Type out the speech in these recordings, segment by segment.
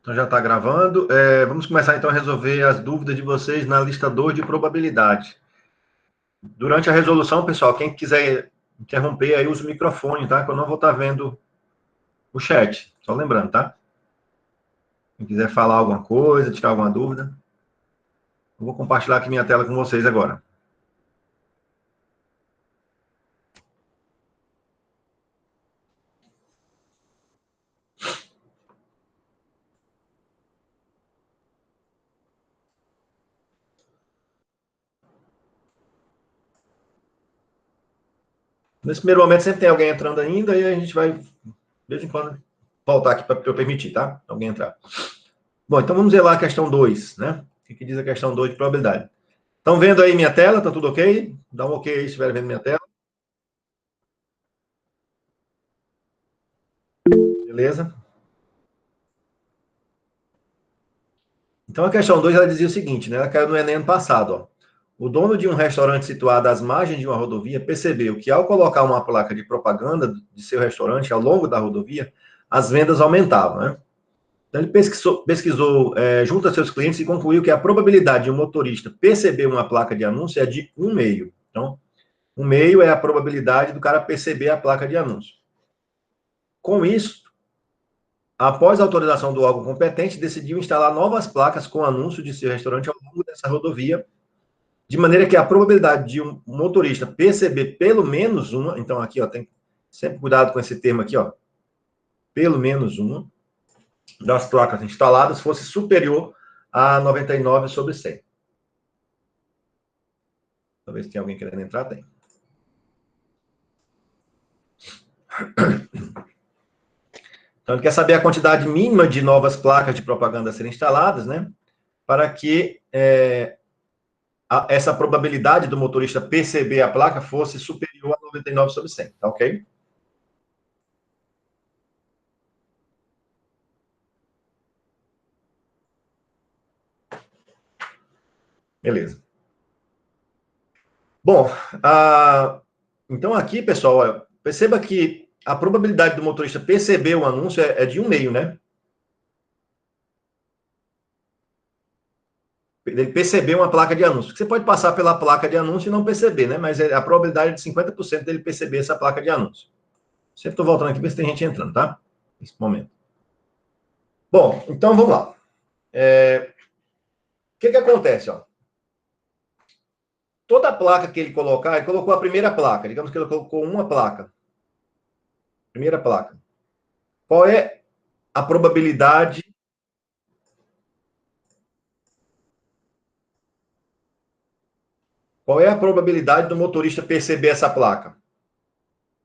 Então já está gravando. Vamos começar então a resolver as dúvidas de vocês na lista 2 de probabilidade. Durante a resolução, pessoal, quem quiser interromper aí, usa o microfone, tá? Que eu não vou estar vendo o chat. Só lembrando, tá? Quem quiser falar alguma coisa, tirar alguma dúvida. Eu vou compartilhar aqui minha tela com vocês agora. Nesse primeiro momento sempre tem alguém entrando ainda e a gente vai, de vez em quando, voltar aqui para eu permitir, tá? Alguém entrar. Bom, então vamos ver lá a questão 2, né? O que diz a questão 2 de probabilidade? Estão vendo aí minha tela? Tá tudo ok? Dá um ok aí se estiverem vendo minha tela. Beleza? Então a questão 2 ela dizia o seguinte, né? Ela caiu no Enem ano passado, ó. O dono de um restaurante situado às margens de uma rodovia percebeu que ao colocar uma placa de propaganda de seu restaurante ao longo da rodovia, as vendas aumentavam, né? Então ele pesquisou junto a seus clientes e concluiu que a probabilidade de um motorista perceber uma placa de anúncio é de 1/2. Então, 1/2 é a probabilidade do cara perceber a placa de anúncio. Com isso, após a autorização do órgão competente, decidiu instalar novas placas com anúncio de seu restaurante ao longo dessa rodovia, de maneira que a probabilidade de um motorista perceber pelo menos uma, então aqui, ó, tem sempre cuidado com esse termo aqui, ó, pelo menos uma das placas instaladas fosse superior a 99/100. Talvez tenha alguém querendo entrar, tem. Então, ele quer saber a quantidade mínima de novas placas de propaganda a serem instaladas, né? Para que essa probabilidade do motorista perceber a placa fosse superior a 99/100, tá ok? Beleza. Bom, então aqui, pessoal, perceba que a probabilidade do motorista perceber o anúncio é de 1/2, né? Ele perceber uma placa de anúncio. Você pode passar pela placa de anúncio e não perceber, né? Mas a probabilidade é de 50% dele perceber essa placa de anúncio. Sempre estou voltando aqui para ver se tem gente entrando, tá? Nesse momento. Bom, então vamos lá. O que acontece, ó? Toda placa que ele colocar, ele colocou a primeira placa. Digamos que ele colocou uma placa. Primeira placa. Qual é a probabilidade? Qual é a probabilidade do motorista perceber essa placa?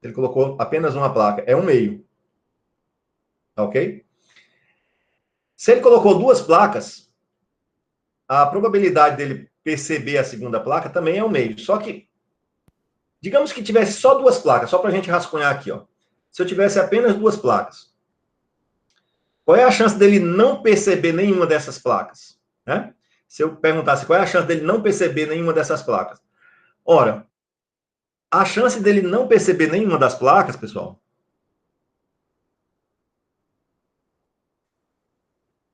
Ele colocou apenas uma placa. É 1/2. Tá ok? Se ele colocou duas placas, a probabilidade dele perceber a segunda placa também é 1/2. Só que, digamos que tivesse só duas placas, só para a gente rascunhar aqui, ó. Se eu tivesse apenas duas placas, qual é a chance dele não perceber nenhuma dessas placas? Né? Se eu perguntasse qual é a chance dele não perceber nenhuma dessas placas. Ora, a chance dele não perceber nenhuma das placas, pessoal,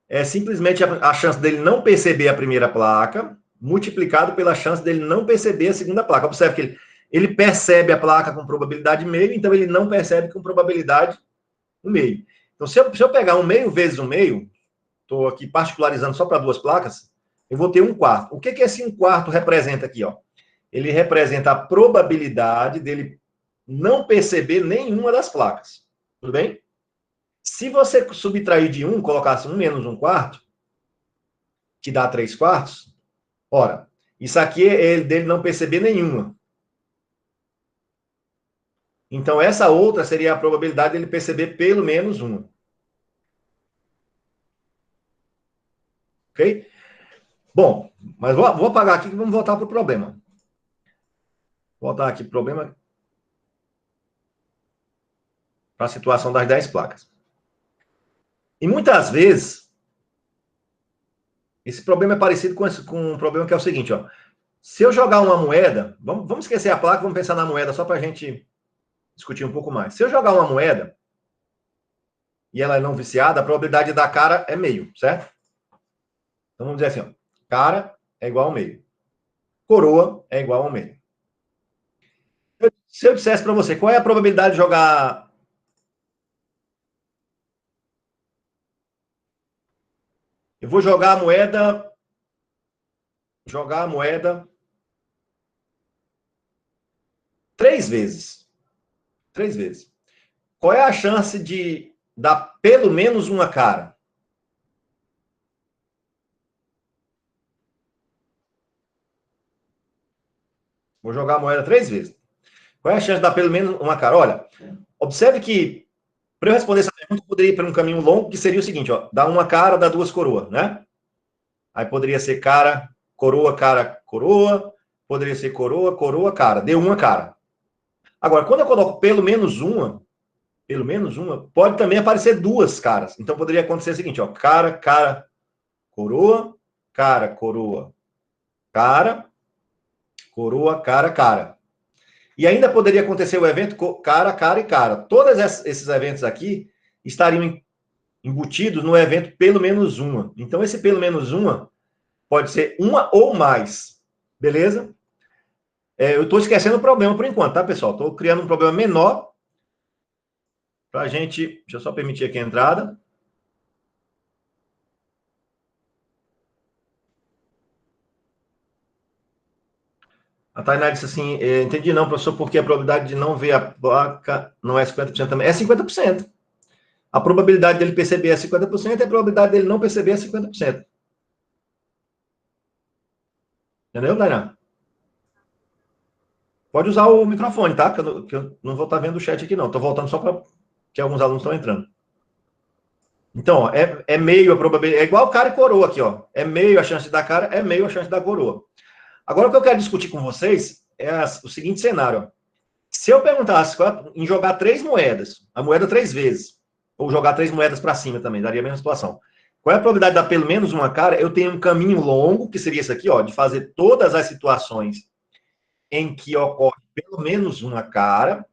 é simplesmente a chance dele não perceber a primeira placa, multiplicado pela chance dele não perceber a segunda placa. Observe que ele percebe a placa com probabilidade 1/2, então ele não percebe com probabilidade 1/2. Então, se eu pegar 1/2 vezes 1/2, estou aqui particularizando só para duas placas, eu vou ter 1/4. O que esse 1/4 representa aqui? Ó? Ele representa a probabilidade dele não perceber nenhuma das placas. Tudo bem? Se você subtrair de 1, colocasse 1 menos 1/4, que dá 3/4, ora, isso aqui é dele não perceber nenhuma. Então, essa outra seria a probabilidade dele perceber pelo menos uma. Ok? Bom, mas vou apagar aqui e vamos voltar para o problema. Vou voltar aqui para o problema, para a situação das 10 placas. E muitas vezes, esse problema é parecido com um problema que é o seguinte, ó. Se eu jogar uma moeda, vamos esquecer a placa, vamos pensar na moeda só para a gente discutir um pouco mais. Se eu jogar uma moeda e ela é não viciada, a probabilidade de dar cara é meio, certo? Então vamos dizer assim, ó, cara é igual ao meio. Coroa é igual ao meio. Se eu dissesse para você, qual é a probabilidade de jogar... Eu vou jogar a moeda... Jogar a moeda 3 vezes. 3 vezes. Qual é a chance de dar pelo menos uma cara? Vou jogar a moeda 3 vezes. Qual é a chance de dar pelo menos uma cara? Olha, observe que, para eu responder essa pergunta, eu poderia ir por um caminho longo, que seria o seguinte, ó, dá uma cara, dá duas coroas, né? Aí poderia ser cara, coroa, poderia ser coroa, cara. Deu uma cara. Agora, quando eu coloco pelo menos uma, pode também aparecer duas caras. Então poderia acontecer o seguinte, ó, cara, coroa, cara, coroa, cara. E ainda poderia acontecer o evento cara e cara. Todos esses eventos aqui estariam embutidos no evento pelo menos uma. Então, esse pelo menos uma pode ser uma ou mais. Beleza? Eu estou esquecendo o problema por enquanto, tá, pessoal? Estou criando um problema menor para a gente... Deixa eu só permitir aqui a entrada. A Tainá disse assim, entendi não, professor, porque a probabilidade de não ver a placa não é 50% também. É 50%. A probabilidade dele perceber é 50% e a probabilidade dele não perceber é 50%. Entendeu, Tainá? Pode usar o microfone, tá? Que eu não vou estar vendo o chat aqui, não. Estou voltando só para que alguns alunos estão entrando. Então, ó, é meio a probabilidade. É igual cara e coroa aqui, ó. É meio a chance de dar cara, é meio a chance da coroa. Agora, o que eu quero discutir com vocês é o seguinte cenário. Ó. Se eu perguntasse em jogar 3 moedas, a moeda 3 vezes, ou jogar 3 moedas para cima também, daria a mesma situação. Qual é a probabilidade de dar pelo menos uma cara? Eu tenho um caminho longo, que seria esse aqui, ó, de fazer todas as situações em que ocorre pelo menos uma cara,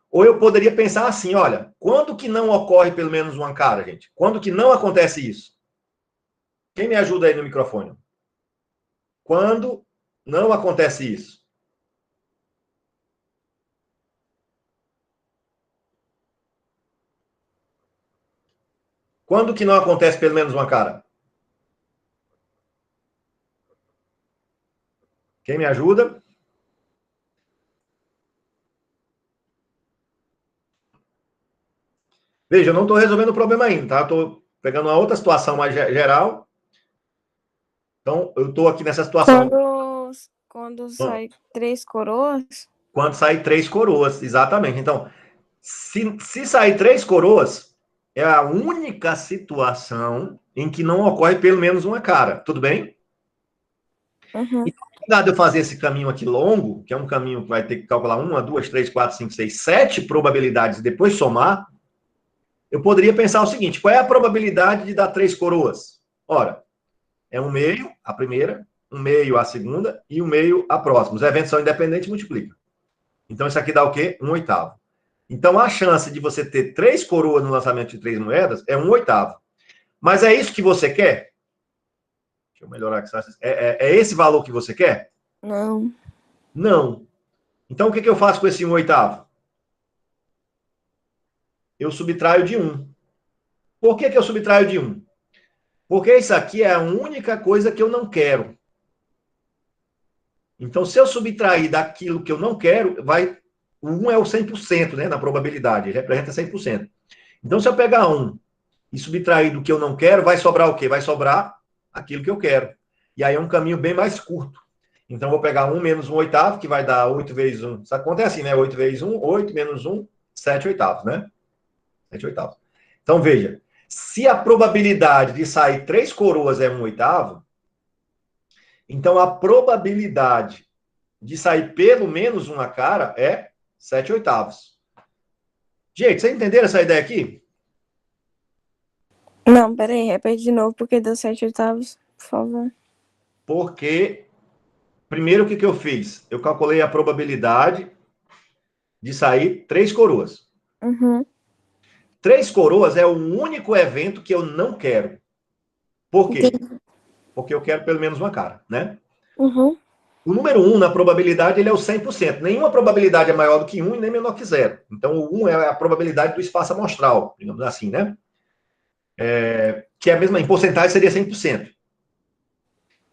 ou eu poderia pensar assim, olha, quando que não ocorre pelo menos uma cara, gente? Quando que não acontece isso? Quem me ajuda aí no microfone? Quando não acontece isso? Quando que não acontece pelo menos uma cara? Quem me ajuda? Veja, eu não estou resolvendo o problema ainda, tá? Estou pegando uma outra situação mais geral. Então, eu estou aqui nessa situação. Quando sai 3 coroas? Quando sai 3 coroas, exatamente. Então, se sair 3 coroas, é a única situação em que não ocorre pelo menos uma cara. Tudo bem? Uhum. Então, apesar de eu fazer esse caminho aqui longo, que é um caminho que vai ter que calcular 1, 2, 3, 4, 5, 6, 7 probabilidades e depois somar, eu poderia pensar o seguinte: qual é a probabilidade de dar 3 coroas? Ora, é um meio a primeira, um meio a segunda e um meio a próxima. Os eventos são independentes, multiplica. Então, isso aqui dá o quê? 1/8. Então, a chance de você ter 3 coroas no lançamento de 3 moedas é 1/8. Mas é isso que você quer? Deixa eu melhorar aqui. É esse valor que você quer? Não. Não. Então, o que eu faço com esse 1/8? Eu subtraio de 1. Por que eu subtraio de 1? Porque isso aqui é a única coisa que eu não quero. Então, se eu subtrair daquilo que eu não quero, o 1 é o 100%, né, na probabilidade, ele representa 100%. Então, se eu pegar 1 e subtrair do que eu não quero, vai sobrar o quê? Vai sobrar aquilo que eu quero. E aí é um caminho bem mais curto. Então, vou pegar 1 menos 1/8, que vai dar 8 vezes 1. Essa conta é assim, né? 8 vezes 1, 8 menos 1, 7/8, né? 7/8. Então, veja, se a probabilidade de sair 3 coroas é 1/8, então a probabilidade de sair pelo menos uma cara é 7/8. Gente, vocês entenderam essa ideia aqui? Não, peraí, repete de novo, porque deu 7/8, por favor. Porque, primeiro, o que eu fiz? Eu calculei a probabilidade de sair 3 coroas. Uhum. 3 coroas é o único evento que eu não quero. Por quê? Entendi. Porque eu quero pelo menos uma cara, né? Uhum. O número 1, na probabilidade, ele é o 100%. Nenhuma probabilidade é maior do que 1 e nem menor que 0. Então, o 1 é a probabilidade do espaço amostral, digamos assim, né? Que é a mesma, em porcentagem, seria 100%.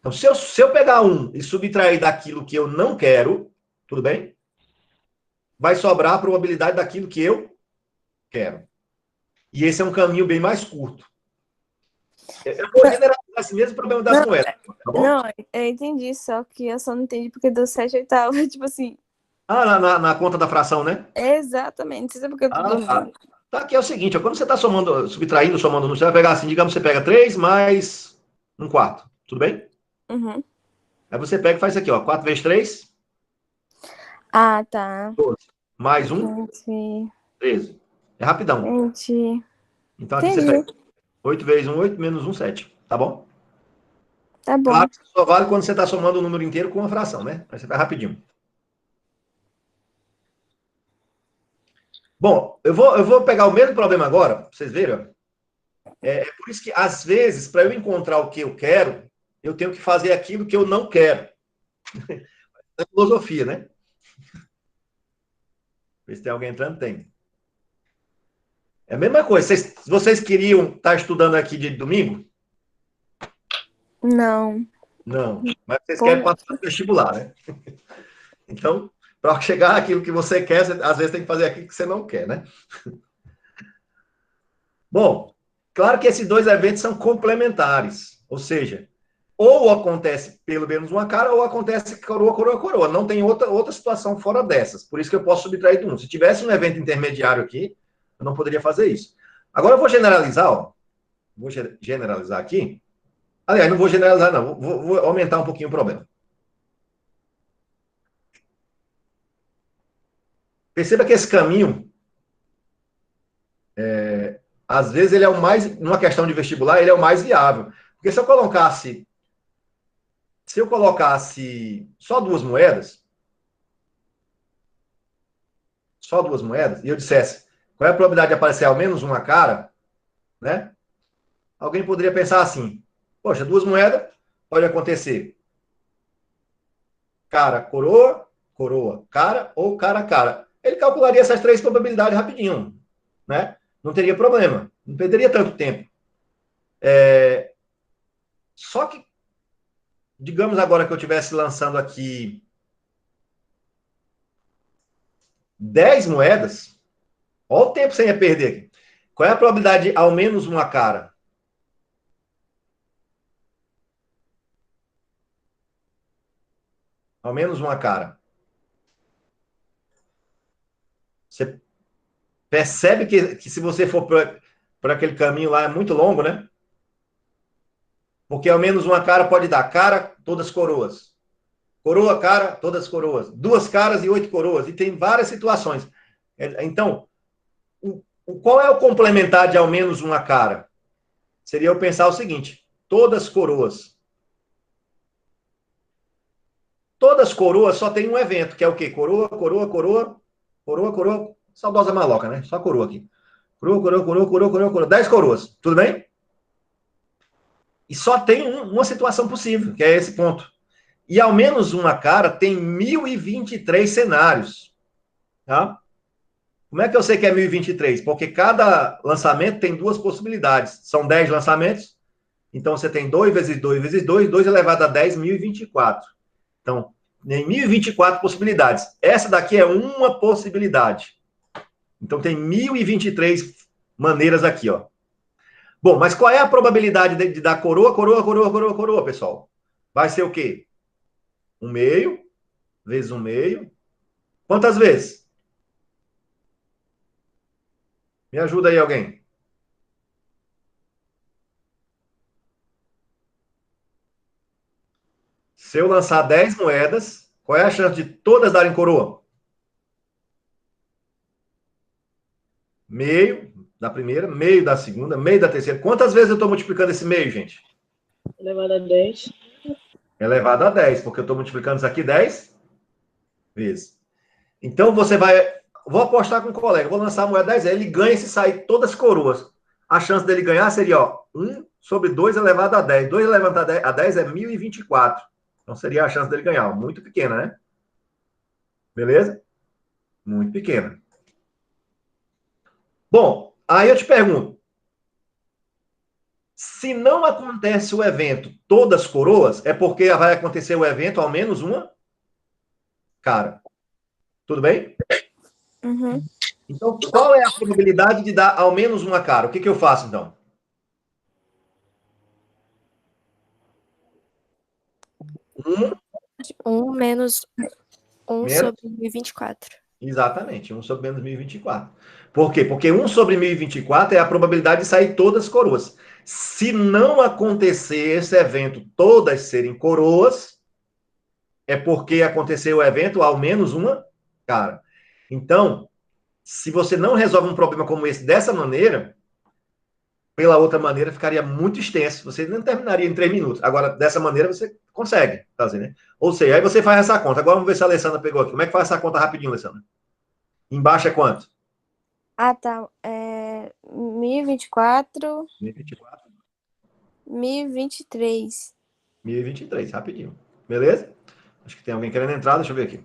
Então, se eu pegar 1 e subtrair daquilo que eu não quero, tudo bem? Vai sobrar a probabilidade daquilo que eu quero. E esse é um caminho bem mais curto. Eu vou generalizar esse mesmo problema das Não, moedas, tá bom? não, eu entendi, só que eu só não entendi porque deu 7/8. Tipo assim, Ah, na conta da fração, né? exatamente. Não sei se é porque eu tô Ah, tá. dormindo. Tá, aqui é o seguinte, ó, quando você está somando, subtraindo, somando, você vai pegar assim, digamos, você pega 3 mais 1/4, tudo bem? Uhum. Aí você pega e faz isso aqui, ó, 4 vezes 3, Ah, tá. 12. Mais 1, Entendi. 13. É rapidão. Entendi. Então aqui você pega Entendi. 8 vezes 1, 8, menos 1, 7, tá bom? Tá Claro bom. que só vale quando você está somando o número inteiro com uma fração, né? Aí você faz rapidinho. Bom, eu vou pegar o mesmo problema agora, pra vocês verem, ó. É por isso que, às vezes, para eu encontrar o que eu quero, eu tenho que fazer aquilo que eu não quero. É filosofia, né? Ver se tem alguém entrando, tem. É a mesma coisa. Vocês queriam estar estudando aqui de domingo? Não. Não. Mas vocês querem Por... passar no vestibular, né? Então, para chegar àquilo que você quer, você, às vezes tem que fazer aquilo que você não quer, né? Bom, claro que esses dois eventos são complementares. Ou seja, ou acontece pelo menos uma cara, ou acontece coroa, coroa, coroa. Não tem outra situação fora dessas. Por isso que eu posso subtrair de um. Se tivesse um evento intermediário aqui, eu não poderia fazer isso. Agora eu vou generalizar, ó. Vou generalizar aqui. Aliás, não vou generalizar, não. Vou aumentar um pouquinho o problema. Perceba que esse caminho, às vezes, ele é o mais, numa questão de vestibular, ele é o mais viável. Porque se eu colocasse só duas moedas, e eu dissesse qual é a probabilidade de aparecer ao menos uma cara, né? Alguém poderia pensar assim: poxa, duas moedas, pode acontecer cara, coroa, coroa, cara ou cara, cara. Ele calcularia essas três probabilidades rapidinho, né? Não teria problema, não perderia tanto tempo. Só que, digamos agora que eu estivesse lançando aqui 10 moedas, olha o tempo que você ia perder aqui. Qual é a probabilidade de ao menos uma cara? Ao menos uma cara. Você percebe que se você for por aquele caminho lá, é muito longo, né? Porque ao menos uma cara pode dar cara, todas coroas. Coroa, cara, todas coroas. Duas caras e 8 coroas. E tem várias situações. Então, qual é o complementar de ao menos uma cara? Seria eu pensar o seguinte: todas coroas. Todas coroas só tem um evento, que é o quê? Coroa, coroa, coroa, coroa, coroa. Saudosa maloca, né? Só coroa aqui. Coroa, coroa, coroa, coroa, coroa, coroa. 10 coroas. Tudo bem? E só tem uma situação possível, que é esse ponto. E ao menos uma cara tem 1023 cenários. Tá? Como é que eu sei que é 1023? Porque cada lançamento tem duas possibilidades. São 10 lançamentos. Então você tem 2 vezes 2 vezes 2, 2 elevado a 10, 1024. Então, tem 1024 possibilidades. Essa daqui é uma possibilidade. Então tem 1023 maneiras aqui, ó. Bom, mas qual é a probabilidade de dar coroa, coroa, coroa, coroa, coroa, pessoal? Vai ser o quê? 1/2 vezes 1/2. Quantas vezes? Me ajuda aí alguém. Se eu lançar 10 moedas, qual é a chance de todas darem coroa? Meio da primeira, meio da segunda, meio da terceira. Quantas vezes eu estou multiplicando esse meio, gente? Elevado a 10. Elevado a 10, porque eu estou multiplicando isso aqui 10 vezes. Então, você vai vou apostar com o colega, vou lançar a moeda 10, ele ganha se sair todas as coroas. A chance dele ganhar seria, ó, 1 sobre 2 elevado a 10. 2 elevado a 10 é 1024. Então seria a chance dele ganhar, ó, muito pequena, né? Beleza? Muito pequena. Bom, aí eu te pergunto, se não acontece o evento todas coroas, é porque vai acontecer o evento ao menos uma cara. Tudo bem? Uhum. Então, qual é a probabilidade de dar ao menos uma cara? O que eu faço, então? 1 menos 1 menos... sobre 1024. Exatamente, 1 sobre menos 1024. Por quê? Porque 1 sobre 1024 é a probabilidade de sair todas coroas. Se não acontecer esse evento, todas serem coroas, é porque aconteceu o evento ao menos uma cara. Então, se você não resolve um problema como esse dessa maneira, pela outra maneira ficaria muito extenso. Você não terminaria em 3 minutos. Agora, dessa maneira, você consegue fazer, né? Ou seja, aí você faz essa conta. Agora vamos ver se a Alessandra pegou aqui. Como é que faz essa conta rapidinho, Alessandra? Embaixo é quanto? Ah, tá. 1024, 1024. 1023. 1023, rapidinho. Beleza? Acho que tem alguém querendo entrar, deixa eu ver aqui.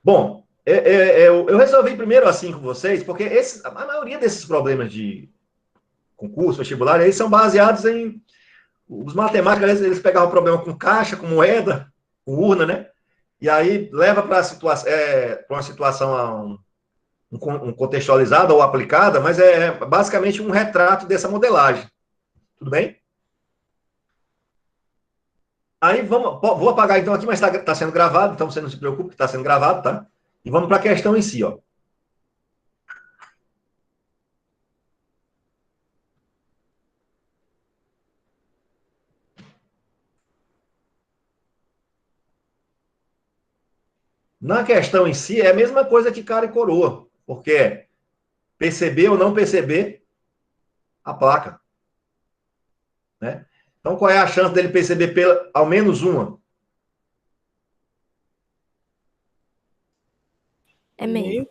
Bom, eu resolvi primeiro assim com vocês, porque a maioria desses problemas de concurso, vestibular, eles são baseados em... Os matemáticos, eles pegavam problema com caixa, com moeda, com urna, né? E aí leva para uma situação um contextualizada ou aplicada, mas é basicamente um retrato dessa modelagem. Tudo bem? Aí vou apagar então aqui, mas está sendo gravado, então você não se preocupe que está sendo gravado, tá? E vamos para a questão em si, ó. Na questão em si, é a mesma coisa que cara e coroa, porque é perceber ou não perceber a placa, né? Então, qual é a chance dele perceber ao menos uma? É meio.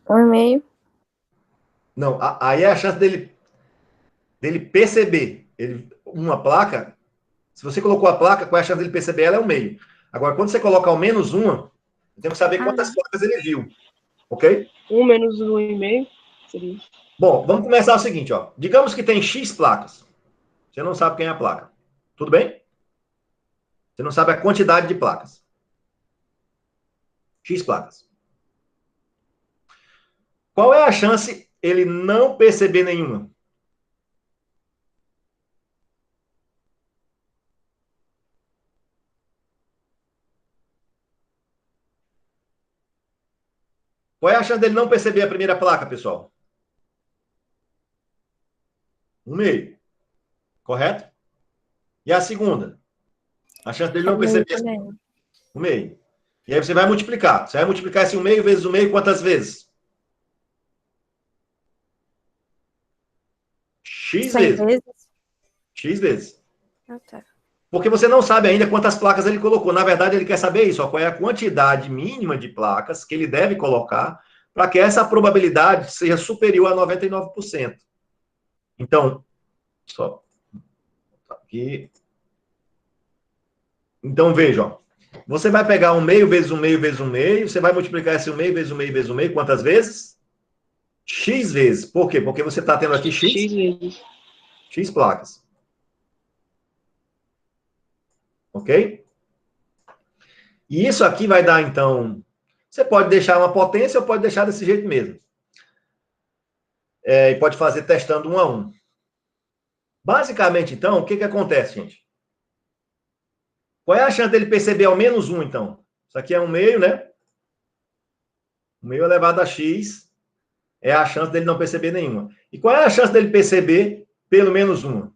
Meio. 1,5. Não, aí é a chance dele perceber uma placa. Se você colocou a placa, qual é a chance dele perceber ela? É o meio. Agora, quando você coloca ao menos uma, tem que saber quantas placas ele viu, ok? 1 menos 1,5 seria. Bom, vamos começar o seguinte, ó. Digamos que tem X placas. Você não sabe quem é a placa. Tudo bem? Você não sabe a quantidade de placas. X placas. Qual é a chance ele não perceber nenhuma? Qual é a chance dele não perceber a primeira placa, pessoal? 1,5. Correto? E a segunda? A chance dele É não meio perceber também. 1,5. E aí você vai multiplicar. Você vai multiplicar esse 1,5 vezes 1,5 quantas vezes? X 100 vezes. vezes? X vezes. Ah, tá. Porque você não sabe ainda quantas placas ele colocou. Na verdade, ele quer saber isso, ó, qual é a quantidade mínima de placas que ele deve colocar para que essa probabilidade seja superior a 99%. Então, só aqui. Então, veja, ó. Você vai pegar 1,5 vezes 1,5 vezes 1,5, você vai multiplicar esse 1,5 vezes 1,5 vezes 1,5 quantas vezes? X vezes. Por quê? Porque você está tendo aqui X vezes. X placas. Ok? E isso aqui vai dar, então... Você pode deixar uma potência ou pode deixar desse jeito mesmo. E pode fazer testando 1 a 1. Basicamente, então, o que acontece, gente? Qual é a chance dele perceber ao menos 1, então? Isso aqui é 1,5, né? 1,5 elevado a x é a chance dele não perceber nenhuma. E qual é a chance dele perceber pelo menos 1?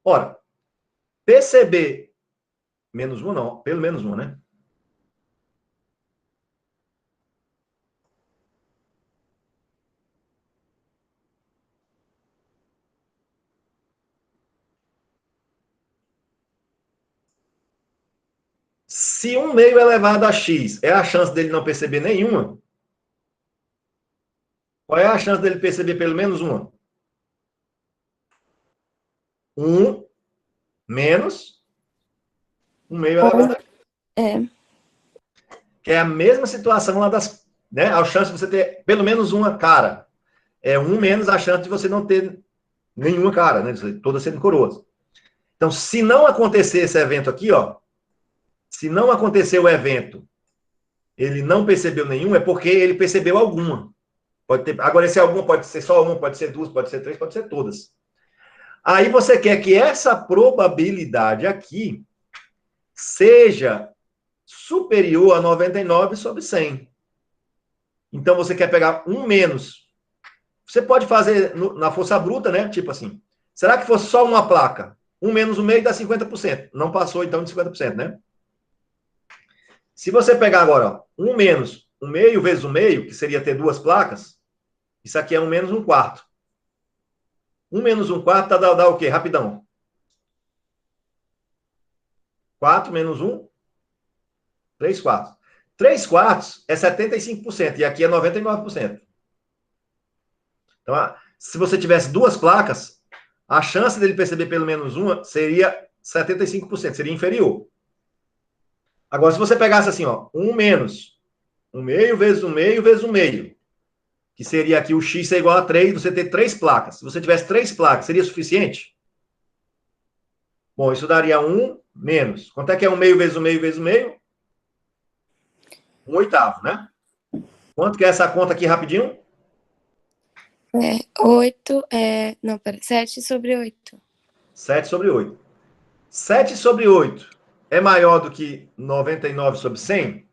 Ora, perceber menos 1 não, pelo menos 1, né? Se 1 meio elevado a x é a chance dele não perceber nenhuma, qual é a chance dele perceber pelo menos uma? 1 menos 1 meio elevado a x. É. Que é a mesma situação lá das... Né? A chance de você ter pelo menos uma cara. É 1 menos a chance de você não ter nenhuma cara, né? Todas sendo coroas. Então, se não acontecer esse evento aqui, ó, se não acontecer o evento, ele não percebeu nenhum, é porque ele percebeu alguma. Pode ter, agora, esse alguma pode ser só uma, pode ser duas, pode ser três, pode ser todas. Aí você quer que essa probabilidade aqui seja superior a 99 sobre 100. Então, você quer pegar 1 menos. Você pode fazer na força bruta, né? Tipo assim, será que fosse só uma placa? 1 menos 1 meio dá 50%. Não passou, então, de 50%, né? Se você pegar agora, ó, 1 menos 1 meio vezes 1 meio, que seria ter duas placas, isso aqui é 1 menos 1 quarto. 1 menos 1 quarto dá o quê? Rapidão. 4 menos 1, 3 quartos. 3 quartos é 75%, e aqui é 99%. Então, se você tivesse duas placas, a chance dele perceber pelo menos uma seria 75%, seria inferior. Agora, se você pegasse assim, ó, 1 menos 1 meio vezes 1 meio vezes 1 meio, que seria aqui o x é igual a 3, você ter 3 placas. Se você tivesse 3 placas, seria suficiente? Bom, isso daria 1 menos. Quanto é que é 1 meio vezes 1 meio vezes 1 meio? 1 oitavo, né? Quanto que é essa conta aqui rapidinho? 7 sobre 8. 7 sobre 8. 7 sobre 8 é maior do que 99 sobre 100?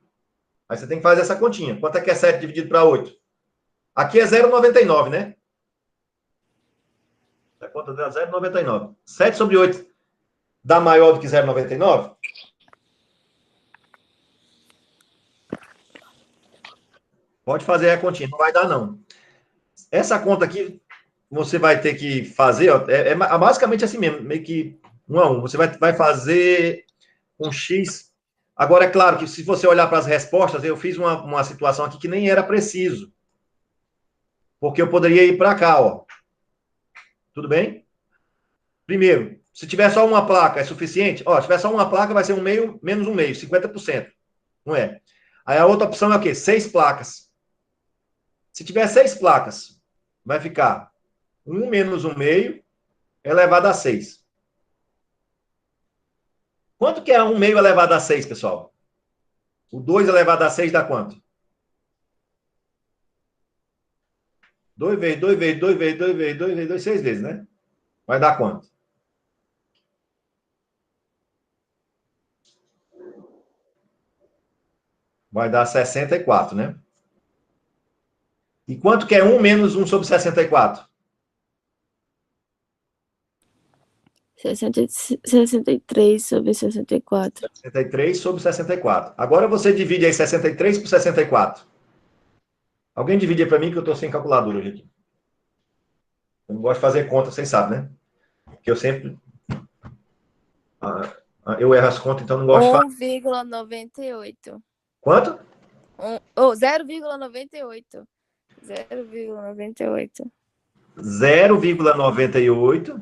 Aí você tem que fazer essa continha. Quanto é que é 7 dividido para 8? Aqui é 0,99, né? A conta dá 0,99. 7 sobre 8 dá maior do que 0,99? Pode fazer a continha, não vai dar, não. Essa conta aqui, você vai ter que fazer, ó, basicamente assim mesmo, meio que 1 a 1. Você vai fazer um X. Agora, é claro que se você olhar para as respostas, eu fiz uma situação aqui que nem era preciso. Porque eu poderia ir para cá, ó. Tudo bem? Primeiro, se tiver só uma placa, é suficiente? Ó, se tiver só uma placa, vai ser 1 meio menos 1 meio, 50%. Não é? Aí a outra opção é o quê? 6 placas. Se tiver 6 placas, vai ficar 1 menos 1 meio elevado a 6. Quanto que é 1 meio elevado a 6, pessoal? O 2 elevado a 6 dá quanto? 2 vezes 2 vezes 2 vezes 2 vezes 2 vezes 2, 6 vezes, né? Vai dar quanto? Vai dar 64, né? E quanto que é 1 menos 1 sobre 64? 63 sobre 64. 63 sobre 64. Agora você divide aí 63 por 64. Alguém divide aí para mim que eu estou sem calculadora hoje aqui. Eu não gosto de fazer conta, vocês sabem, né? Porque eu sempre... eu erro as contas, então não gosto de fazer. 1,98. Quanto? 0,98. 0,98. 0,98.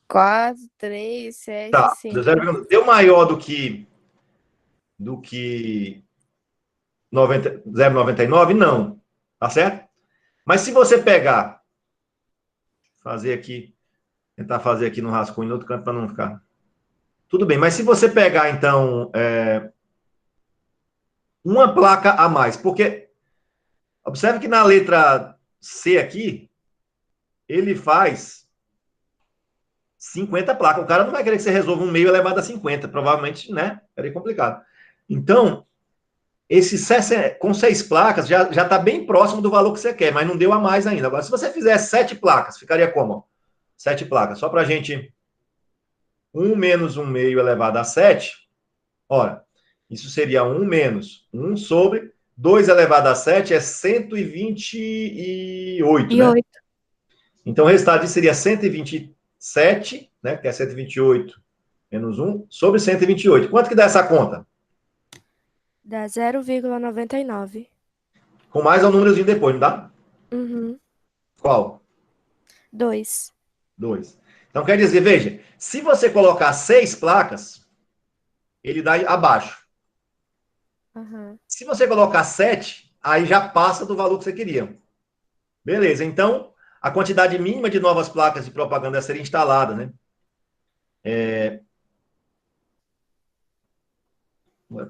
4, 3, 7, Tá. 5. Deu maior do que 0,99? Não. Tá certo? Mas se você pegar, tentar fazer aqui no rascunho, no outro canto para não ficar. Tudo bem, mas se você pegar, então, uma placa a mais, porque observe que na letra C aqui, ele faz 50 placas. O cara não vai querer que você resolva 1 meio elevado a 50, provavelmente, né? Seria complicado. Então, com 6 placas, já está bem próximo do valor que você quer, mas não deu a mais ainda. Agora, se você fizer 7 placas, ficaria como? 7 placas. Só para a gente... 1 menos 1 meio elevado a 7. Ora, isso seria 1 menos 1 sobre 2 elevado a 7 é 128, né? 8. Então, o resultado disso seria 127, né? Que é 128 Menos 1 sobre 128. Quanto que dá essa conta? Dá 0,99. Com mais um númerozinho depois, não dá? Uhum. Qual? 2. 2. Então, quer dizer, veja, se você colocar 6 placas, ele dá abaixo. Uhum. Se você colocar 7, aí já passa do valor que você queria. Beleza, então, a quantidade mínima de novas placas de propaganda a serem instaladas, né?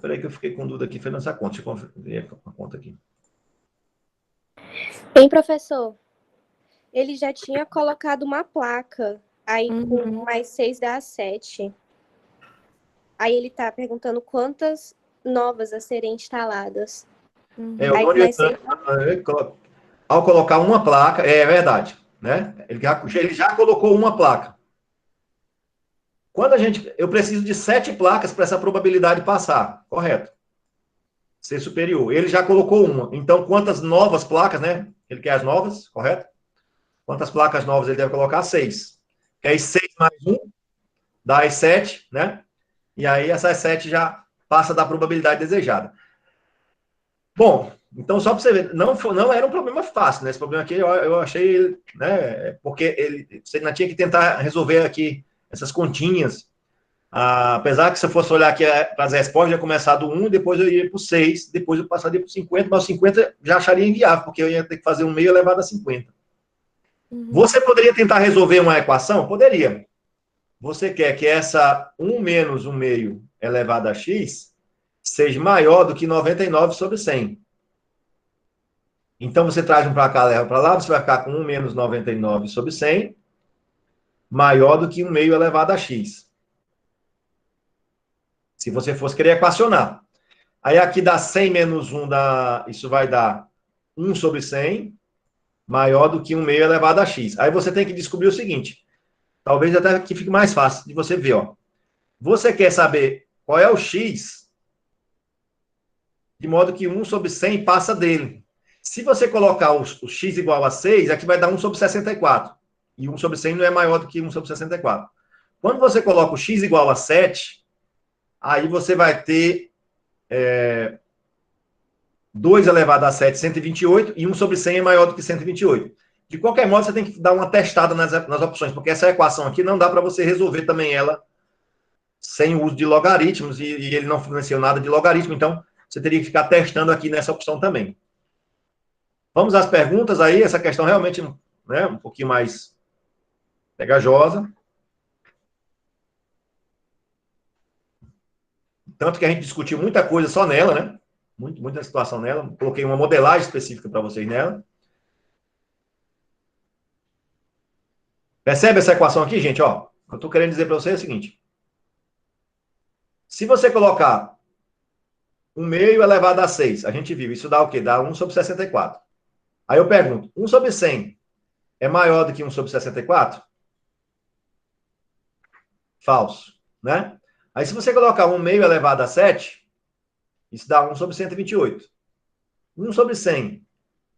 Peraí que eu fiquei com dúvida aqui, foi nessa conta. Deixa eu ver a conta aqui. Bem, professor, ele já tinha colocado uma placa, aí com mais 6 dá 7. Aí ele tá perguntando quantas novas a serem instaladas. Uhum. O Aí dono com mais 6 ao colocar uma placa, é verdade, né? Ele já colocou uma placa. Quando eu preciso de 7 placas para essa probabilidade passar, correto? Ser superior. Ele já colocou uma. Então, quantas novas placas, né? Ele quer as novas, correto? Quantas placas novas ele deve colocar? 6. Que aí 6 mais 1 dá as 7, né? E aí essas 7 já passa da probabilidade desejada. Bom, então só para você ver, não era um problema fácil, né? Esse problema aqui eu achei, né? Porque você ainda tinha que tentar resolver aqui essas continhas. Apesar que se eu fosse olhar aqui para as respostas, ia começar do 1, depois eu ia para o 6, depois eu passaria para o 50, mas o 50 já acharia inviável, porque eu ia ter que fazer um meio elevado a 50. Uhum. Você poderia tentar resolver uma equação? Poderia. Você quer que essa 1 menos 1 meio elevado a x seja maior do que 99 sobre 100. Então, você traz um para cá, leva para lá, você vai ficar com 1 menos 99 sobre 100, maior do que 1 meio elevado a x. Se você fosse querer equacionar. Aí aqui dá 100 menos 1, isso vai dar 1 sobre 100, maior do que 1 meio elevado a x. Aí você tem que descobrir o seguinte, talvez até que fique mais fácil de você ver, ó. Você quer saber qual é o x, de modo que 1 sobre 100 passa dele. Se você colocar o x igual a 6, aqui vai dar 1 sobre 64. E 1 sobre 100 não é maior do que 1 sobre 64. Quando você coloca o x igual a 7, aí você vai ter 2 elevado a 7, 128, e 1 sobre 100 é maior do que 128. De qualquer modo, você tem que dar uma testada nas opções, porque essa equação aqui não dá para você resolver também ela sem o uso de logaritmos, e ele não forneceu nada de logaritmo, então você teria que ficar testando aqui nessa opção também. Vamos às perguntas aí, essa questão realmente, né, um pouquinho mais pegajosa. Tanto que a gente discutiu muita coisa só nela, né? Muita situação nela. Coloquei uma modelagem específica para vocês nela. Percebe essa equação aqui, gente? Ó, o que eu estou querendo dizer para vocês é o seguinte. Se você colocar 1 meio elevado a 6, a gente viu, isso dá o quê? Dá 1 sobre 64. Aí eu pergunto, 1 sobre 100 é maior do que 1 sobre 64? Falso, né? Aí se você colocar 1 meio elevado a 7, isso dá 1 sobre 128. 1 sobre 100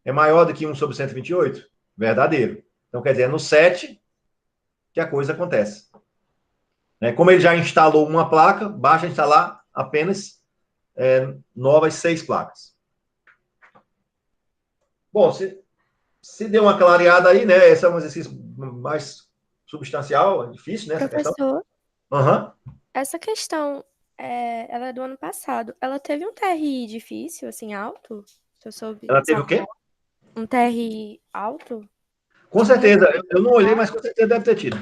é maior do que 1 sobre 128? Verdadeiro. Então, quer dizer, é no 7 que a coisa acontece. Como ele já instalou uma placa, basta instalar apenas novas 6 placas. Bom, se deu uma clareada aí, né? Esse é um exercício mais substancial, difícil, né? Essa questão. Professor, Uhum. essa questão, ela é do ano passado. Ela teve um TRI difícil, assim, alto? Se eu soube. Ela teve o quê? Um TRI alto? Com certeza. Eu não olhei, mas com certeza deve ter tido.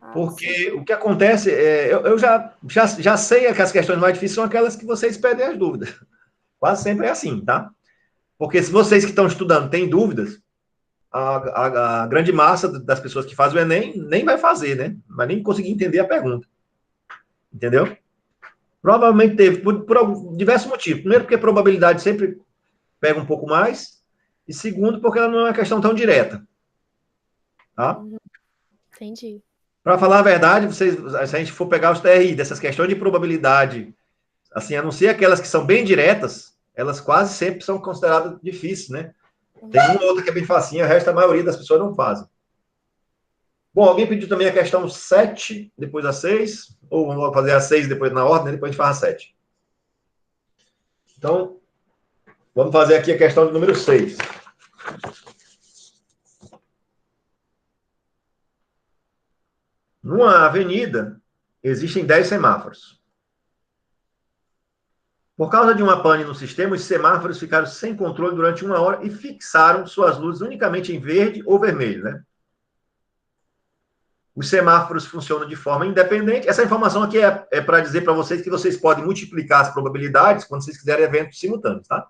Ah, sim. Porque o que acontece, eu já sei que as questões mais difíceis são aquelas que vocês pedem as dúvidas. Quase sempre é assim, tá? Porque se vocês que estão estudando têm dúvidas, a grande massa das pessoas que fazem o Enem nem vai fazer, né? Não vai nem conseguir entender a pergunta. Entendeu? Provavelmente teve, por diversos motivos. Primeiro, porque a probabilidade sempre pega um pouco mais. E segundo, porque ela não é uma questão tão direta. Tá? Entendi. Para falar a verdade, se a gente for pegar os TRI dessas questões de probabilidade, assim, a não ser aquelas que são bem diretas, elas quase sempre são consideradas difíceis, né? Tem uma ou outra que é bem facinha, o resto, a maioria das pessoas não fazem. Bom, alguém pediu também a questão 7, depois a 6, ou vamos fazer a 6 depois na ordem, depois a gente faz a 7. Então, vamos fazer aqui a questão de número 6. Numa avenida, existem 10 semáforos. Por causa de uma pane no sistema, os semáforos ficaram sem controle durante 1 hora e fixaram suas luzes unicamente em verde ou vermelho, né? Os semáforos funcionam de forma independente. Essa informação aqui é para dizer para vocês que vocês podem multiplicar as probabilidades quando vocês quiserem eventos simultâneos, tá?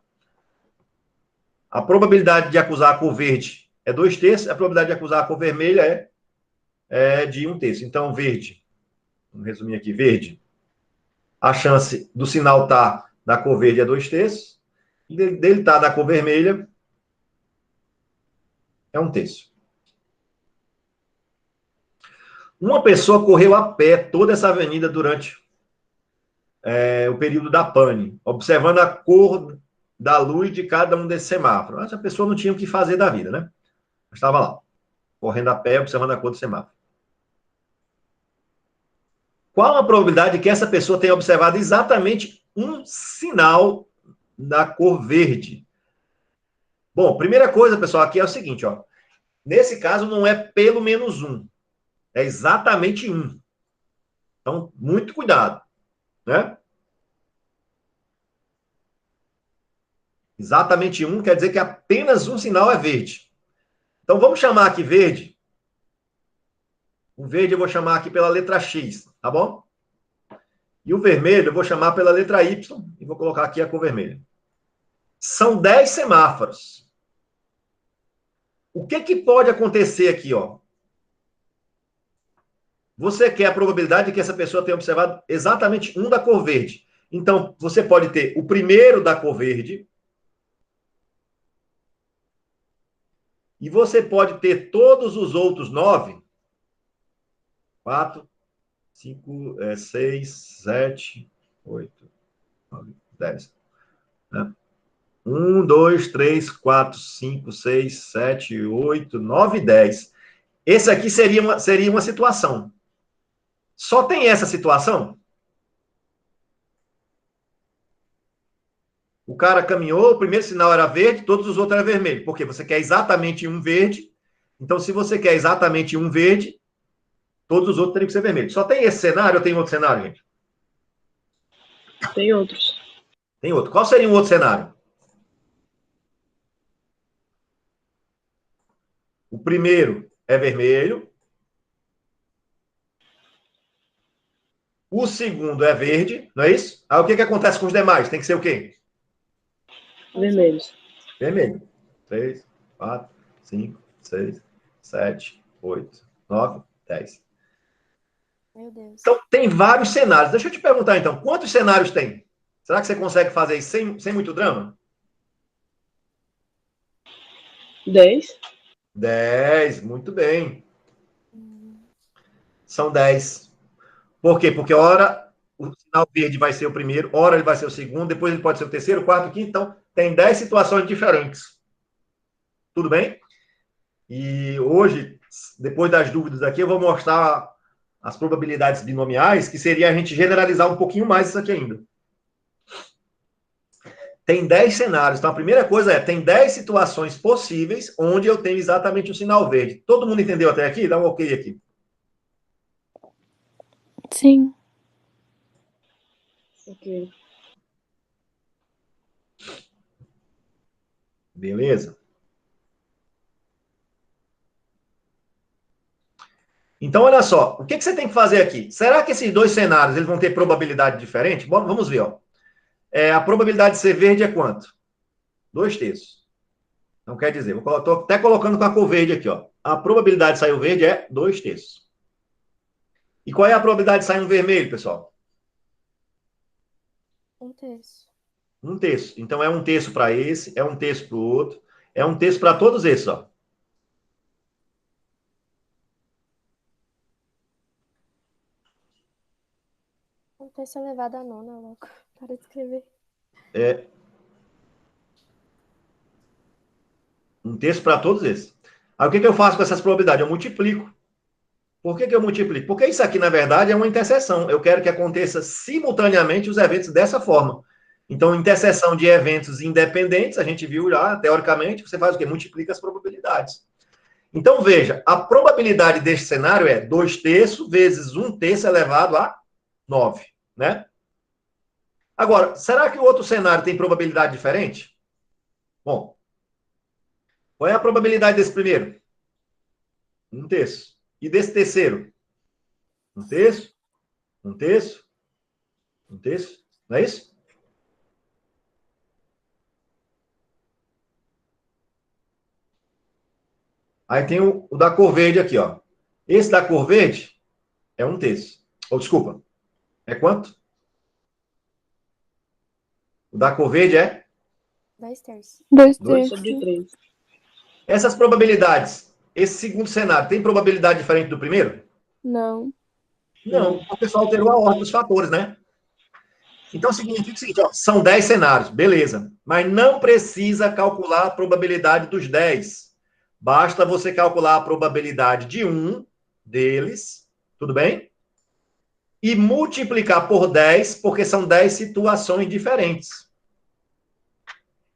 A probabilidade de acusar a cor verde é 2/3, a probabilidade de acusar a cor vermelha é de 1/3. Então, verde, vamos resumir aqui, verde, a chance do sinal estar da cor verde é 2/3, e dele estar da cor vermelha é 1/3. Uma pessoa correu a pé toda essa avenida durante o período da pane, observando a cor da luz de cada um desses semáforos. Essa pessoa não tinha o que fazer da vida, né? Estava lá, correndo a pé, observando a cor do semáforo. Qual a probabilidade de que essa pessoa tenha observado exatamente um sinal da cor verde? Bom, primeira coisa, pessoal, aqui é o seguinte, ó. Nesse caso, não é pelo menos 1. É exatamente 1. Então, muito cuidado, né? Exatamente 1 quer dizer que apenas um sinal é verde. Então, vamos chamar aqui verde. O verde eu vou chamar aqui pela letra X, tá bom? E o vermelho eu vou chamar pela letra Y e vou colocar aqui a cor vermelha. São 10 semáforos. O que pode acontecer aqui, ó? Você quer a probabilidade de que essa pessoa tenha observado exatamente um da cor verde. Então, você pode ter o primeiro da cor verde. E você pode ter todos os outros 9. 4, 5, 6, 7, 8, 9, 10. Né? 1, 2, 3, 4, 5, 6, 7, 8, 9, 10. Esse aqui seria uma situação. Só tem essa situação? O cara caminhou, o primeiro sinal era verde, todos os outros eram vermelho. Por quê? Você quer exatamente um verde. Então, se você quer exatamente um verde, todos os outros teriam que ser vermelhos. Só tem esse cenário ou tem outro cenário, gente? Tem outros. Tem outro. Qual seria um outro cenário? O primeiro é vermelho. O segundo é verde, não é isso? Aí o que acontece com os demais? Tem que ser o quê? Vermelhos. Vermelho. 3, 4, 5, 6, 7, 8, 9, 10. Meu Deus. Então, tem vários cenários. Deixa eu te perguntar, então, quantos cenários tem? Será que você consegue fazer isso sem muito drama? 10. 10, muito bem. São 10. Por quê? Porque ora o sinal verde vai ser o primeiro, ora ele vai ser o segundo, depois ele pode ser o terceiro, quarto, quinto. Então, tem 10 situações diferentes. Tudo bem? E hoje, depois das dúvidas aqui, eu vou mostrar as probabilidades binomiais, que seria a gente generalizar um pouquinho mais isso aqui ainda. Tem 10 cenários. Então, a primeira coisa tem 10 situações possíveis onde eu tenho exatamente o sinal verde. Todo mundo entendeu até aqui? Dá um ok aqui. Sim. Ok. Beleza? Então, olha só. O que você tem que fazer aqui? Será que esses dois cenários eles vão ter probabilidade diferente? Bom, vamos ver. Ó. A probabilidade de ser verde é quanto? 2/3. Então, quer dizer, estou até colocando com a cor verde aqui. Ó. A probabilidade de sair o verde é 2/3. E qual é a probabilidade de sair um vermelho, pessoal? 1/3. 1/3. Então, é 1/3 para esse, é 1/3 para o outro, é 1/3 para todos esses, ó. Um terço elevado a nona, louco. Para de escrever. É 1/3 para todos esses. Aí, o que eu faço com essas probabilidades? Eu multiplico. Por que eu multiplico? Porque isso aqui, na verdade, é uma interseção. Eu quero que aconteça simultaneamente os eventos dessa forma. Então, interseção de eventos independentes, a gente viu já, teoricamente, você faz o quê? Multiplica as probabilidades. Então, veja, a probabilidade deste cenário é 2/3 vezes 1/3 elevado a 9, né? Agora, será que o outro cenário tem probabilidade diferente? Bom, qual é a probabilidade desse primeiro? 1/3. E desse terceiro? 1/3, 1/3, 1/3. Não é isso? Aí tem o da cor verde aqui, ó. Esse da cor verde é 1/3. Ou, desculpa, é quanto? O da cor verde é? 2/3. 2 sobre 3. Essas probabilidades, esse segundo cenário, tem probabilidade diferente do primeiro? Não. Não, porque só alterou a ordem dos fatores, né? Então, significa o seguinte, ó, são 10 cenários, beleza. Mas não precisa calcular a probabilidade dos 10. Basta você calcular a probabilidade de um deles, tudo bem? E multiplicar por 10, porque são 10 situações diferentes.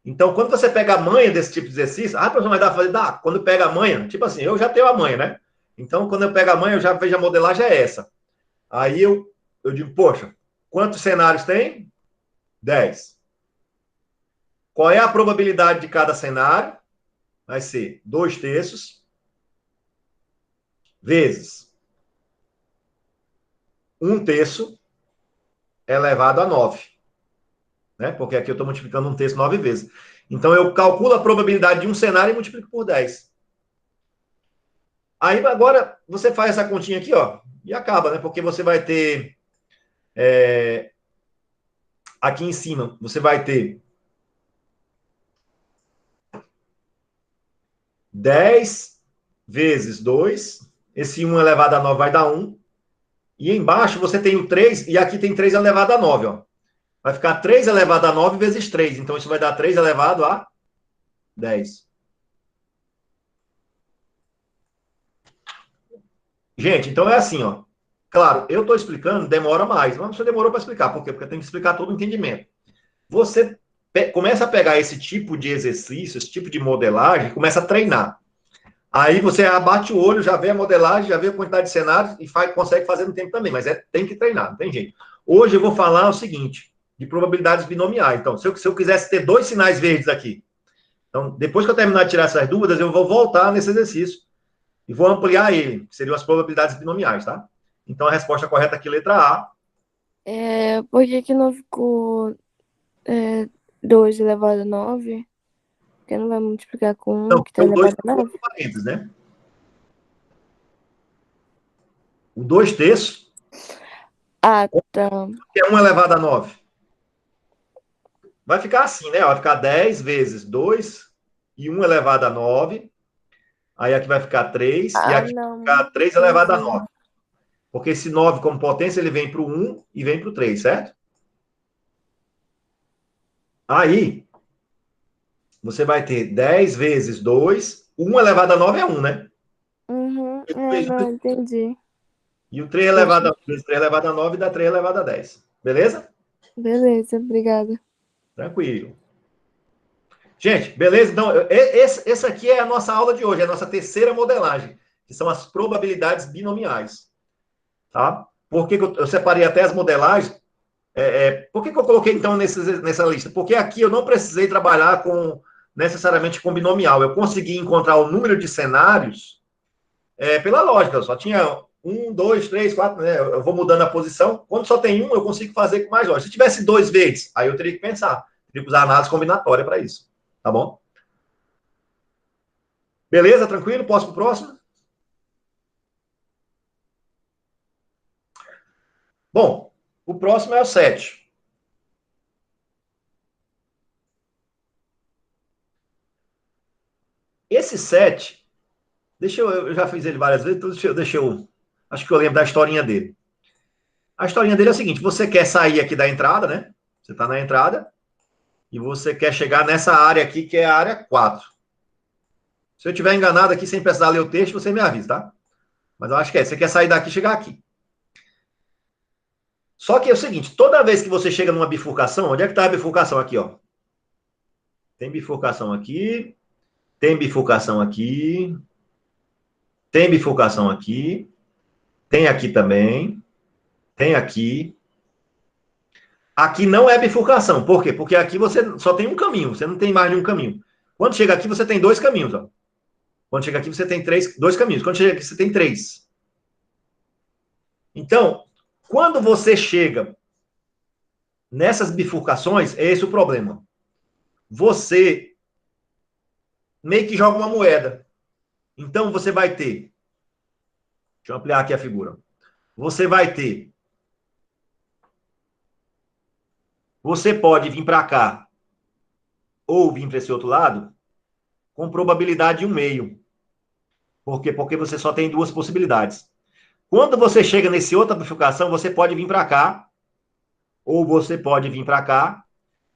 Então, quando você pega a manha desse tipo de exercício, professor, mas dá pra fazer? Dá. Quando pega a manha, tipo assim, eu já tenho a manha, né? Então, quando eu pego a manha, eu já vejo a modelagem é essa. Aí eu digo, poxa, quantos cenários tem? 10. Qual é a probabilidade de cada cenário? Vai ser 2/3 vezes 1/3 elevado a 9. Né? Porque aqui eu estou multiplicando 1/3 9 vezes. Então, eu calculo a probabilidade de um cenário e multiplico por 10. Aí, agora, você faz essa continha aqui, ó, e acaba, né? Porque você vai ter... aqui em cima, você vai ter 10 vezes 2. Esse 1 elevado a 9 vai dar 1. E embaixo você tem o 3, e aqui tem 3 elevado a 9, ó. Vai ficar 3 elevado a 9 vezes 3. Então, isso vai dar 3 elevado a 10. Gente, então é assim, ó. Claro, eu estou explicando, demora mais. Mas você demorou para explicar. Por quê? Porque tem que explicar todo o entendimento. Você começa a pegar esse tipo de exercício, esse tipo de modelagem, começa a treinar. Aí você abate o olho, já vê a modelagem, já vê a quantidade de cenários e consegue fazer no tempo também. Mas tem que treinar, não tem jeito. Hoje eu vou falar o seguinte, de probabilidades binomiais. Então, se eu quisesse ter 2 sinais verdes aqui, então, depois que eu terminar de tirar essas dúvidas, eu vou voltar nesse exercício e vou ampliar ele, que seriam as probabilidades binomiais, tá? Então, a resposta correta aqui, letra A. Por que não ficou 2 elevado a 9? Porque não vai multiplicar com 1, Não, que está o 2 elevado a 9? parênteses, né? O 2/3 Ah, tá. é 1 elevado a 9. Vai ficar assim, né? Vai ficar 10 vezes 2 e 1 elevado a 9. Aí aqui vai ficar 3 e aqui vai ficar 3 elevado a 9. Porque esse 9 como potência, ele vem para o 1 e vem para o 3, certo? Aí, você vai ter 10 vezes 2. 1 elevado a 9 é 1, né? Uhum. Não, entendi. E o 3 elevado a 3 elevado a 9 dá 3 elevado a 10. Beleza? Beleza, obrigada. Tranquilo. Gente, beleza? Então, essa aqui é a nossa aula de hoje, é a nossa terceira modelagem, que são as probabilidades binomiais. Tá? Por que eu separei até as modelagens? Por que eu coloquei, então, nessa lista? Porque aqui eu não precisei trabalhar necessariamente com binomial. Eu consegui encontrar o número de cenários pela lógica. Eu só tinha 1, 2, 3, 4, né? Eu vou mudando a posição. Quando só tem um, eu consigo fazer com mais lógica. Se tivesse 2 vezes, aí eu teria que pensar. Teria que usar análise combinatória para isso. Tá bom? Beleza? Tranquilo? Posso para o próximo? Bom, o próximo é o 7. Esse 7, eu já fiz ele várias vezes, então acho que eu lembro da historinha dele. A historinha dele é o seguinte, você quer sair aqui da entrada, né? Você está na entrada e você quer chegar nessa área aqui, que é a área 4. Se eu estiver enganado aqui, sem precisar ler o texto, você me avisa, tá? Mas eu acho que é. Você quer sair daqui e chegar aqui. Só que é o seguinte, toda vez que você chega numa bifurcação, onde é que está a bifurcação? Aqui, ó. Tem bifurcação aqui, tem bifurcação aqui, tem bifurcação aqui, tem aqui também, tem aqui. Aqui não é bifurcação. Por quê? Porque aqui você só tem um caminho, você não tem mais de um caminho. Quando chega aqui, você tem dois caminhos, ó. Quando chega aqui, você tem dois caminhos. Quando chega aqui, você tem 3. Então, quando você chega nessas bifurcações, é esse o problema. Você meio que joga uma moeda. Então, você vai ter... Deixa eu ampliar aqui a figura. Você vai ter... Você pode vir para cá ou vir para esse outro lado com probabilidade 1/2. Por quê? Porque você só tem 2 possibilidades. Quando você chega nesse outra bifurcação, você pode vir para cá ou você pode vir para cá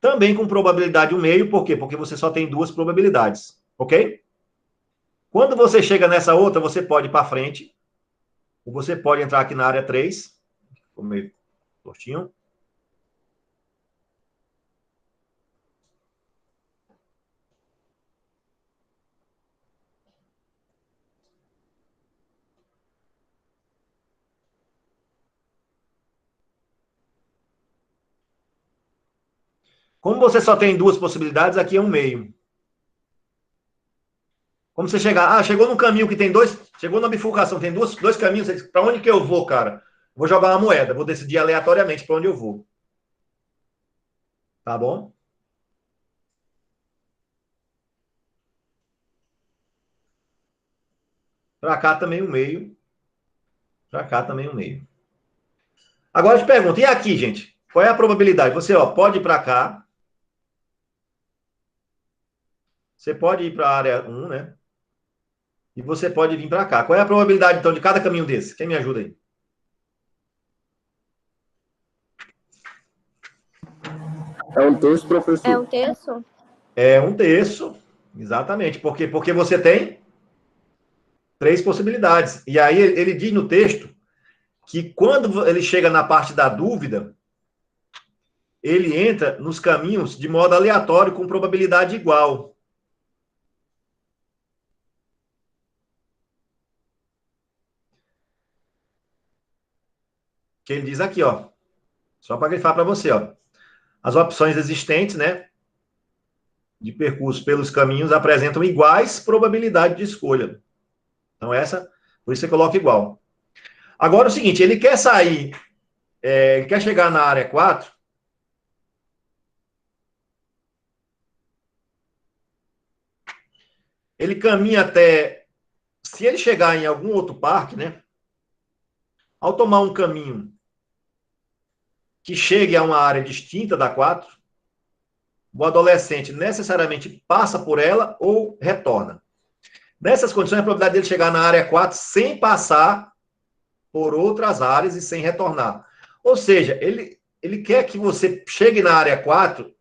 também com probabilidade 1/2. Por quê? Porque você só tem 2 probabilidades. Ok? Quando você chega nessa outra, você pode ir para frente ou você pode entrar aqui na área 3. Ficou meio tortinho. Como você só tem 2 possibilidades, aqui é 1/2. Como você chegar... chegou num caminho que tem 2... Chegou na bifurcação, tem dois caminhos. Para onde que eu vou, cara? Vou jogar uma moeda. Vou decidir aleatoriamente para onde eu vou. Tá bom? Para cá também 1/2. Para cá também 1/2. Agora eu te pergunto, e aqui, gente? Qual é a probabilidade? Você, ó, pode ir para cá. Você pode ir para a área 1, né? E você pode vir para cá. Qual é a probabilidade, então, de cada caminho desse? Quem me ajuda aí? É 1/3, professor. É 1/3? É 1/3, exatamente. Por quê? Porque você tem 3 possibilidades. E aí ele diz no texto que quando ele chega na parte da dúvida, ele entra nos caminhos de modo aleatório com probabilidade igual. Que ele diz aqui, ó. Só para grifar para você, ó. As opções existentes, né, de percurso pelos caminhos apresentam iguais probabilidades de escolha. Então, por isso você coloca igual. Agora, é o seguinte, ele quer sair, ele quer chegar na área 4, ele caminha até, se ele chegar em algum outro parque, né, ao tomar um caminho que chegue a uma área distinta da 4, o adolescente necessariamente passa por ela ou retorna. Nessas condições, a probabilidade dele chegar na área 4 sem passar por outras áreas e sem retornar. Ou seja, ele quer que você chegue na área 4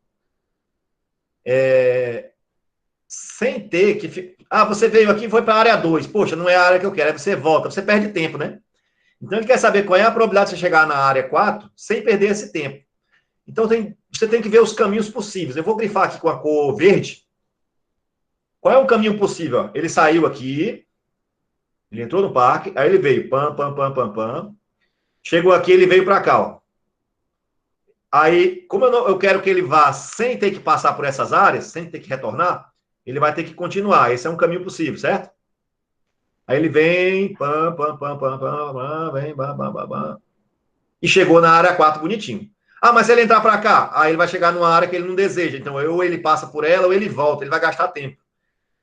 sem ter que... você veio aqui e foi para a área 2. Poxa, não é a área que eu quero. Aí você volta, você perde tempo, né? Então, ele quer saber qual é a probabilidade de você chegar na área 4 sem perder esse tempo. Então, você tem que ver os caminhos possíveis. Eu vou grifar aqui com a cor verde. Qual é o caminho possível? Ele saiu aqui, ele entrou no parque, aí ele veio, pam, pam, pam, pam, pam. Chegou aqui, ele veio para cá, ó. Aí, como eu quero que ele vá sem ter que passar por essas áreas, sem ter que retornar, ele vai ter que continuar. Esse é um caminho possível, certo? Aí ele vem, pam, pam, pam, pam, pam, pam, vem, bam, bam, bam, bam. E chegou na área 4 bonitinho. Mas se ele entrar para cá, aí ele vai chegar numa área que ele não deseja. Então, ou ele passa por ela, ou ele volta, ele vai gastar tempo.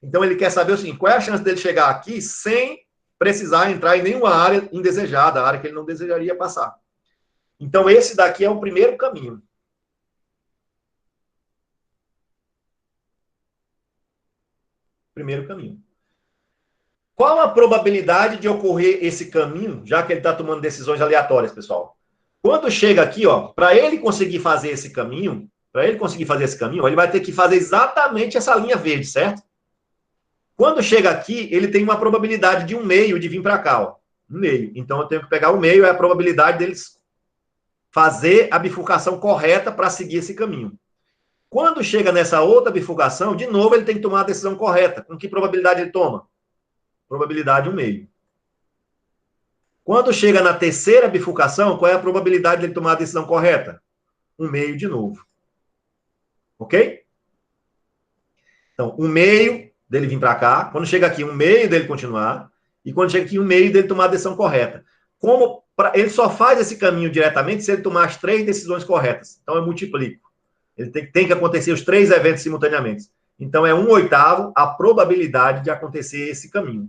Então, ele quer saber o seguinte, qual é a chance dele chegar aqui sem precisar entrar em nenhuma área indesejada, a área que ele não desejaria passar. Então, esse daqui é o primeiro caminho. Primeiro caminho. Qual a probabilidade de ocorrer esse caminho, já que ele está tomando decisões aleatórias, pessoal? Quando chega aqui, ó, para ele conseguir fazer esse caminho, ele vai ter que fazer exatamente essa linha verde, certo? Quando chega aqui, ele tem uma probabilidade de 1/2 de vir para cá, ó. Um meio. Então, eu tenho que pegar o meio, é a probabilidade deles fazer a bifurcação correta para seguir esse caminho. Quando chega nessa outra bifurcação, de novo, ele tem que tomar a decisão correta. Com que probabilidade ele toma? Probabilidade 1 meio. Quando chega na terceira bifurcação, qual é a probabilidade dele tomar a decisão correta? 1 meio de novo. Ok? Então, 1 meio dele vir para cá. Quando chega aqui, 1 meio dele continuar. E quando chega aqui, 1 meio dele tomar a decisão correta. Ele só faz esse caminho diretamente se ele tomar as 3 decisões corretas. Então, eu multiplico. Ele tem que acontecer os 3 eventos simultaneamente. Então, é 1/8 a probabilidade de acontecer esse caminho.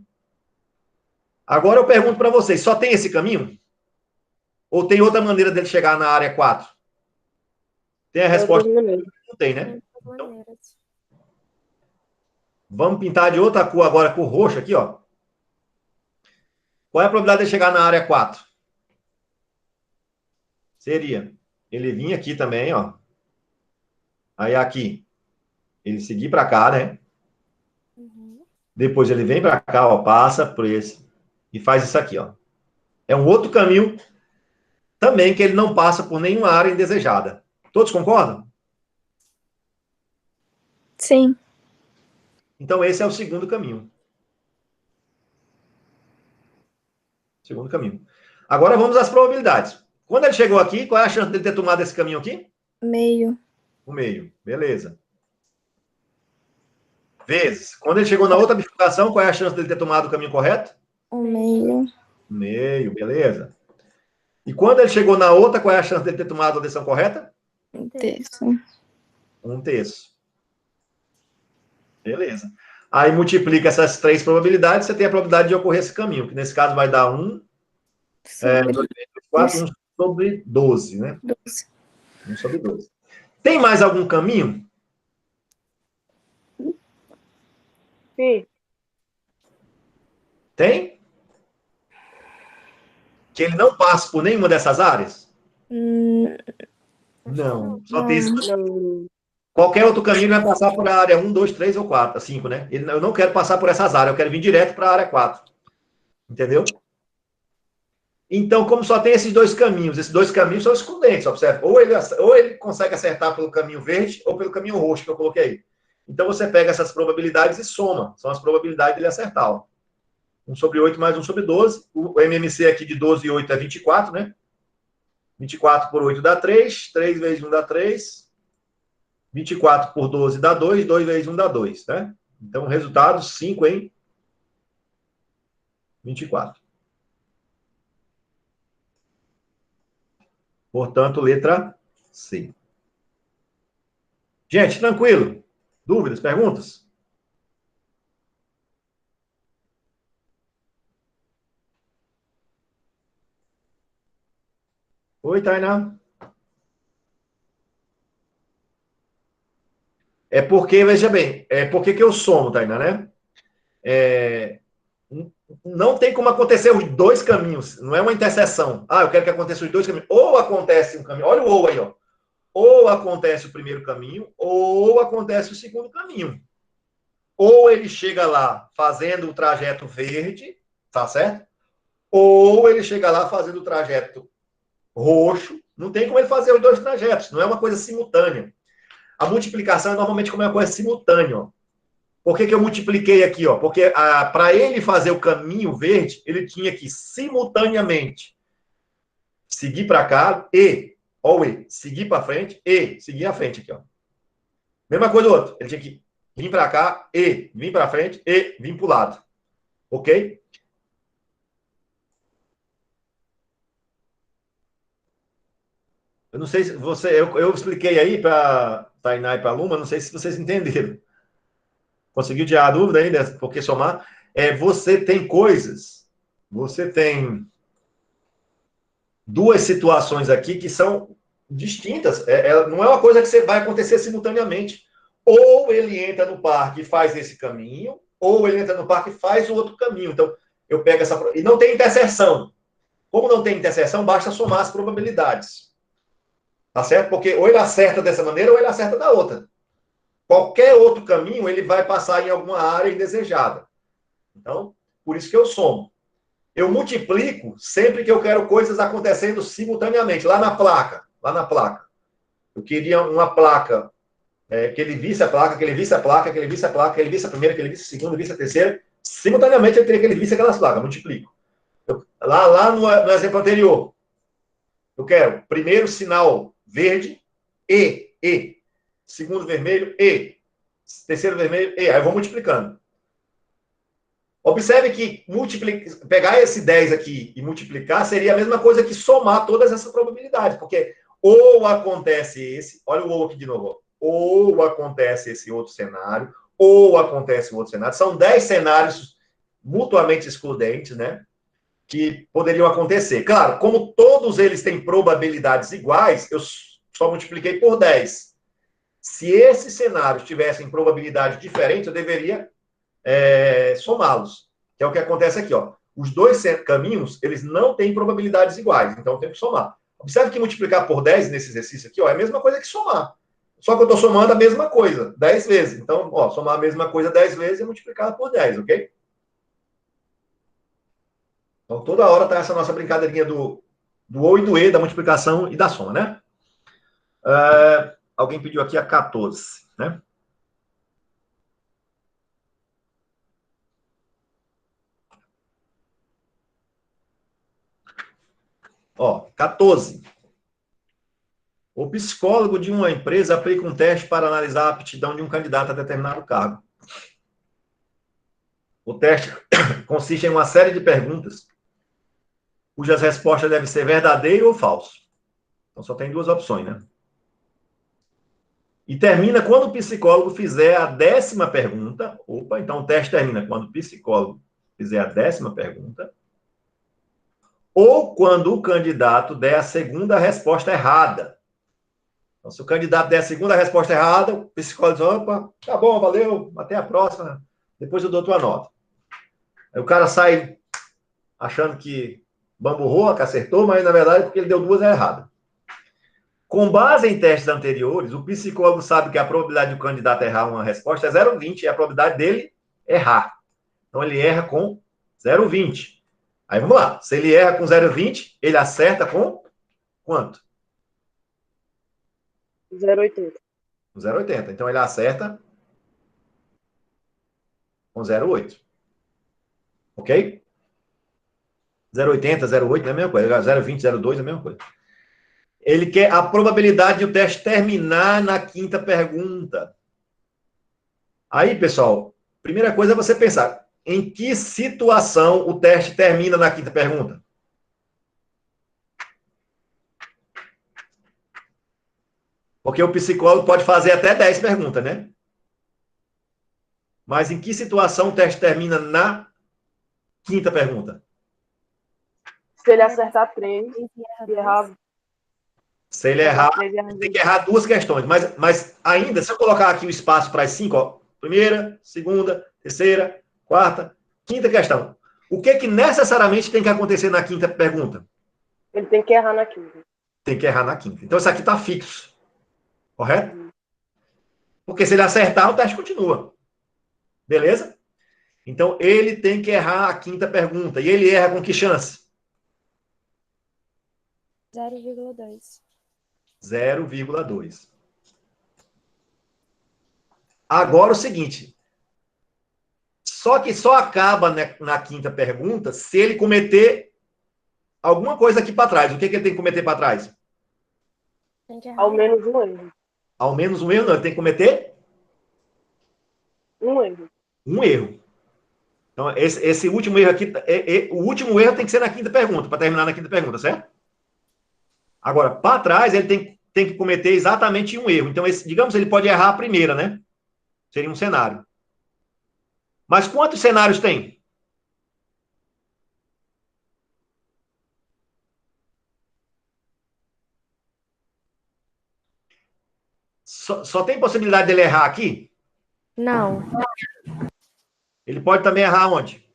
Agora, eu pergunto para vocês, só tem esse caminho? Ou tem outra maneira dele chegar na área 4? Tem a resposta? Não tem, né? Então, vamos pintar de outra cor agora, cor roxa aqui, ó. Qual é a probabilidade de chegar na área 4? Seria ele vir aqui também, ó. Aí aqui, ele seguir para cá, né? Depois ele vem para cá, ó, passa por esse e faz isso aqui, ó. É um outro caminho também que ele não passa por nenhuma área indesejada. Todos concordam? Sim. Então esse é o segundo caminho. Segundo caminho. Agora vamos às probabilidades. Quando ele chegou aqui, qual é a chance dele ter tomado esse caminho aqui? Meio. 1 meio. Beleza. Vezes. Quando ele chegou na outra bifurcação, qual é a chance dele ter tomado o caminho correto? 1 meio. 1 meio, beleza. E quando ele chegou na outra, qual é a chance dele ter tomado a decisão correta? 1/3. 1/3. Beleza. Aí multiplica essas 3 probabilidades, você tem a probabilidade de ocorrer esse caminho, que nesse caso vai dar 1, 4, 1 sobre 12, né? 12. 1 sobre 12. Tem mais algum caminho? Sim. Tem? Que ele não passa por nenhuma dessas áreas? Não. Só tem esse. Não. Qualquer outro caminho ele vai passar por a área 1, 2, 3 ou 4, 5, né? Eu não quero passar por essas áreas, eu quero vir direto para a área 4. Entendeu? Então, como só tem esses dois caminhos são excludentes, observa. Ou ele consegue acertar pelo caminho verde ou pelo caminho roxo que eu coloquei aí. Então, você pega essas probabilidades e soma. São as probabilidades dele acertar. Ó. 1 sobre 8 mais 1 sobre 12. O MMC aqui de 12 e 8 é 24, né? 24 por 8 dá 3. 3 vezes 1 dá 3. 24 por 12 dá 2. 2 vezes 1 dá 2, né? Então, resultado 5 em 24. Portanto, letra C. Gente, tranquilo? Dúvidas, perguntas? Oi, Tainá. É porque, veja bem, por que eu somo, Tainá, né? Não tem como acontecer os dois caminhos, não é uma interseção. Ah, eu quero que aconteça os dois caminhos. Ou acontece um caminho, olha o ou aí, ó. Ou acontece o primeiro caminho, ou acontece o segundo caminho. Ou ele chega lá fazendo o trajeto verde, tá certo? Ou ele chega lá fazendo o trajeto roxo. Não tem como ele fazer os dois trajetos, não é uma coisa simultânea. A multiplicação é normalmente como uma coisa simultânea, ó. Por que eu multipliquei aqui? Ó? Porque para ele fazer o caminho verde, ele tinha que simultaneamente seguir para cá seguir para frente e seguir à frente aqui. Ó. Mesma coisa do outro. Ele tinha que vir para cá e vir para frente e vir para o lado. Ok? Eu não sei se eu expliquei aí para Tainá e para Luma, não sei se vocês entenderam. Conseguiu tirar a dúvida aí, né? Por que somar? Você tem duas situações aqui que são distintas. Não é uma coisa que vai acontecer simultaneamente. Ou ele entra no parque e faz esse caminho, ou ele entra no parque e faz o outro caminho. Então, eu pego essa... E não tem interseção. Como não tem interseção, basta somar as probabilidades. Tá certo? Porque ou ele acerta dessa maneira, ou ele acerta da outra. Qualquer outro caminho, ele vai passar em alguma área indesejada. Então, por isso que eu somo. Eu multiplico sempre que eu quero coisas acontecendo simultaneamente, lá na placa. Eu queria uma placa, que ele visse a placa, que ele visse a placa, que ele visse a placa, que ele visse a primeira, que ele visse a segunda, visse a terceira. Simultaneamente eu queria que ele visse aquelas placas, multiplico. Lá no exemplo anterior, eu quero primeiro sinal verde, E. Segundo vermelho, E. Terceiro vermelho, E. Aí eu vou multiplicando. Observe que pegar esse 10 aqui e multiplicar seria a mesma coisa que somar todas essas probabilidades, porque ou acontece esse, olha o ou aqui de novo, ou acontece esse outro cenário, ou acontece o outro cenário. São 10 cenários mutuamente excludentes, né? Que poderiam acontecer. Claro, como todos eles têm probabilidades iguais, eu só multipliquei por 10. Se esses cenários tivessem probabilidade diferente, eu deveria somá-los. Que é o que acontece aqui, ó. Os dois caminhos, eles não têm probabilidades iguais, então eu tenho que somar. Observe que multiplicar por 10 nesse exercício aqui, ó, é a mesma coisa que somar. Só que eu estou somando a mesma coisa, 10 vezes. Então, ó, somar a mesma coisa 10 vezes e multiplicar por 10, ok? Então, toda hora tá essa nossa brincadeirinha do ou e do e, da multiplicação e da soma, né? Alguém pediu aqui a 14, né? Ó, 14. O psicólogo de uma empresa aplica um teste para analisar a aptidão de um candidato a determinado cargo. O teste consiste em uma série de perguntas cujas respostas devem ser verdadeiro ou falso. Então, só tem duas opções, né? E termina quando o psicólogo fizer a 10ª pergunta. Opa, então o teste termina quando o psicólogo fizer a 10ª pergunta. Ou quando o candidato der a segunda resposta errada. Então, se o candidato der a segunda resposta errada, o psicólogo diz, opa, tá bom, valeu, até a próxima. Depois eu dou tua nota. Aí o cara sai achando que bamburrou, que acertou, mas na verdade é porque ele deu duas erradas. Com base em testes anteriores, o psicólogo sabe que a probabilidade do candidato errar uma resposta é 0,20 e a probabilidade dele errar. Então, ele erra com 0,20. Aí, vamos lá. Se ele erra com 0,20, ele acerta com quanto? 0,80. Com 0,80. Então, ele acerta com 0,8. Ok? 0,80, 0,8 não é a mesma coisa. 0,20, 0,2 é a mesma coisa. Ele quer a probabilidade de o teste terminar na 5ª pergunta. Aí, pessoal, primeira coisa é você pensar, em que situação o teste termina na 5ª pergunta? Porque o psicólogo pode fazer até 10 perguntas, né? Mas em que situação o teste termina na 5ª pergunta? Se ele acertar 3 e errar... Se ele errar, ele tem que errar 2 questões. Mas ainda, se eu colocar aqui o espaço para as 5, ó, primeira, segunda, terceira, quarta, 5ª questão. O que necessariamente tem que acontecer na 5ª pergunta? Ele tem que errar na 5ª. Tem que errar na 5ª. Então, isso aqui está fixo. Correto? Porque se ele acertar, o teste continua. Beleza? Então, ele tem que errar a 5ª pergunta. E ele erra com que chance? 0,2. 0,2. Agora o seguinte. Só que só acaba na 5ª pergunta se ele cometer alguma coisa aqui para trás. O que ele tem que cometer para trás? Tem que errar. Ao menos um erro. Ao menos um erro, não. Ele tem que cometer Um erro. um erro. Então, esse último erro aqui, o último erro tem que ser na 5ª pergunta, para terminar na 5ª pergunta, certo? Agora, para trás, ele tem que cometer exatamente um erro. Então, digamos, ele pode errar a primeira, né? Seria um cenário. Mas quantos cenários tem? Só tem possibilidade dele errar aqui? Não. Ele pode também errar onde?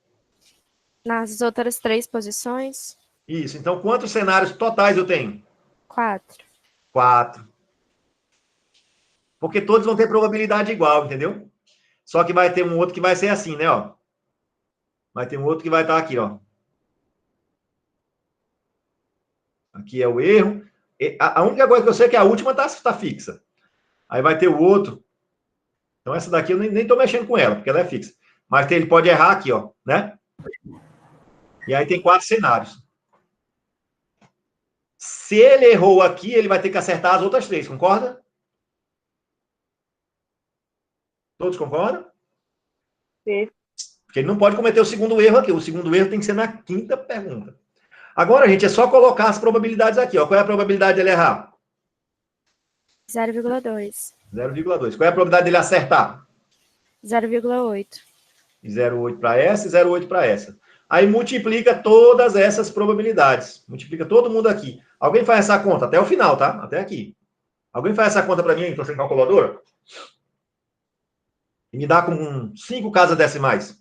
Nas outras 3 posições, Isso. Então, quantos cenários totais eu tenho? 4. 4. Porque todos vão ter probabilidade igual, entendeu? Só que vai ter um outro que vai ser assim, né? Ó. Vai ter um outro que vai estar aqui, ó. Aqui é o erro. A única coisa que eu sei é que a última tá fixa. Aí vai ter o outro. Então, essa daqui eu nem tô mexendo com ela, porque ela é fixa. Mas ele pode errar aqui, ó, né? E aí tem 4 cenários. Se ele errou aqui, ele vai ter que acertar as outras 3, concorda? Todos concordam? Sim. Porque ele não pode cometer o segundo erro aqui. O segundo erro tem que ser na quinta pergunta. Agora, gente, é só colocar as probabilidades aqui, ó. Qual é a probabilidade dele errar? 0,2. 0,2. Qual é a probabilidade dele acertar? 0,8. 0,8 para essa e 0,8 para essa. Aí multiplica todas essas probabilidades. Multiplica todo mundo aqui. Alguém faz essa conta até o final, tá? Até aqui. Alguém faz essa conta para mim, estou sem calculadora? E me dá com 5 casas decimais.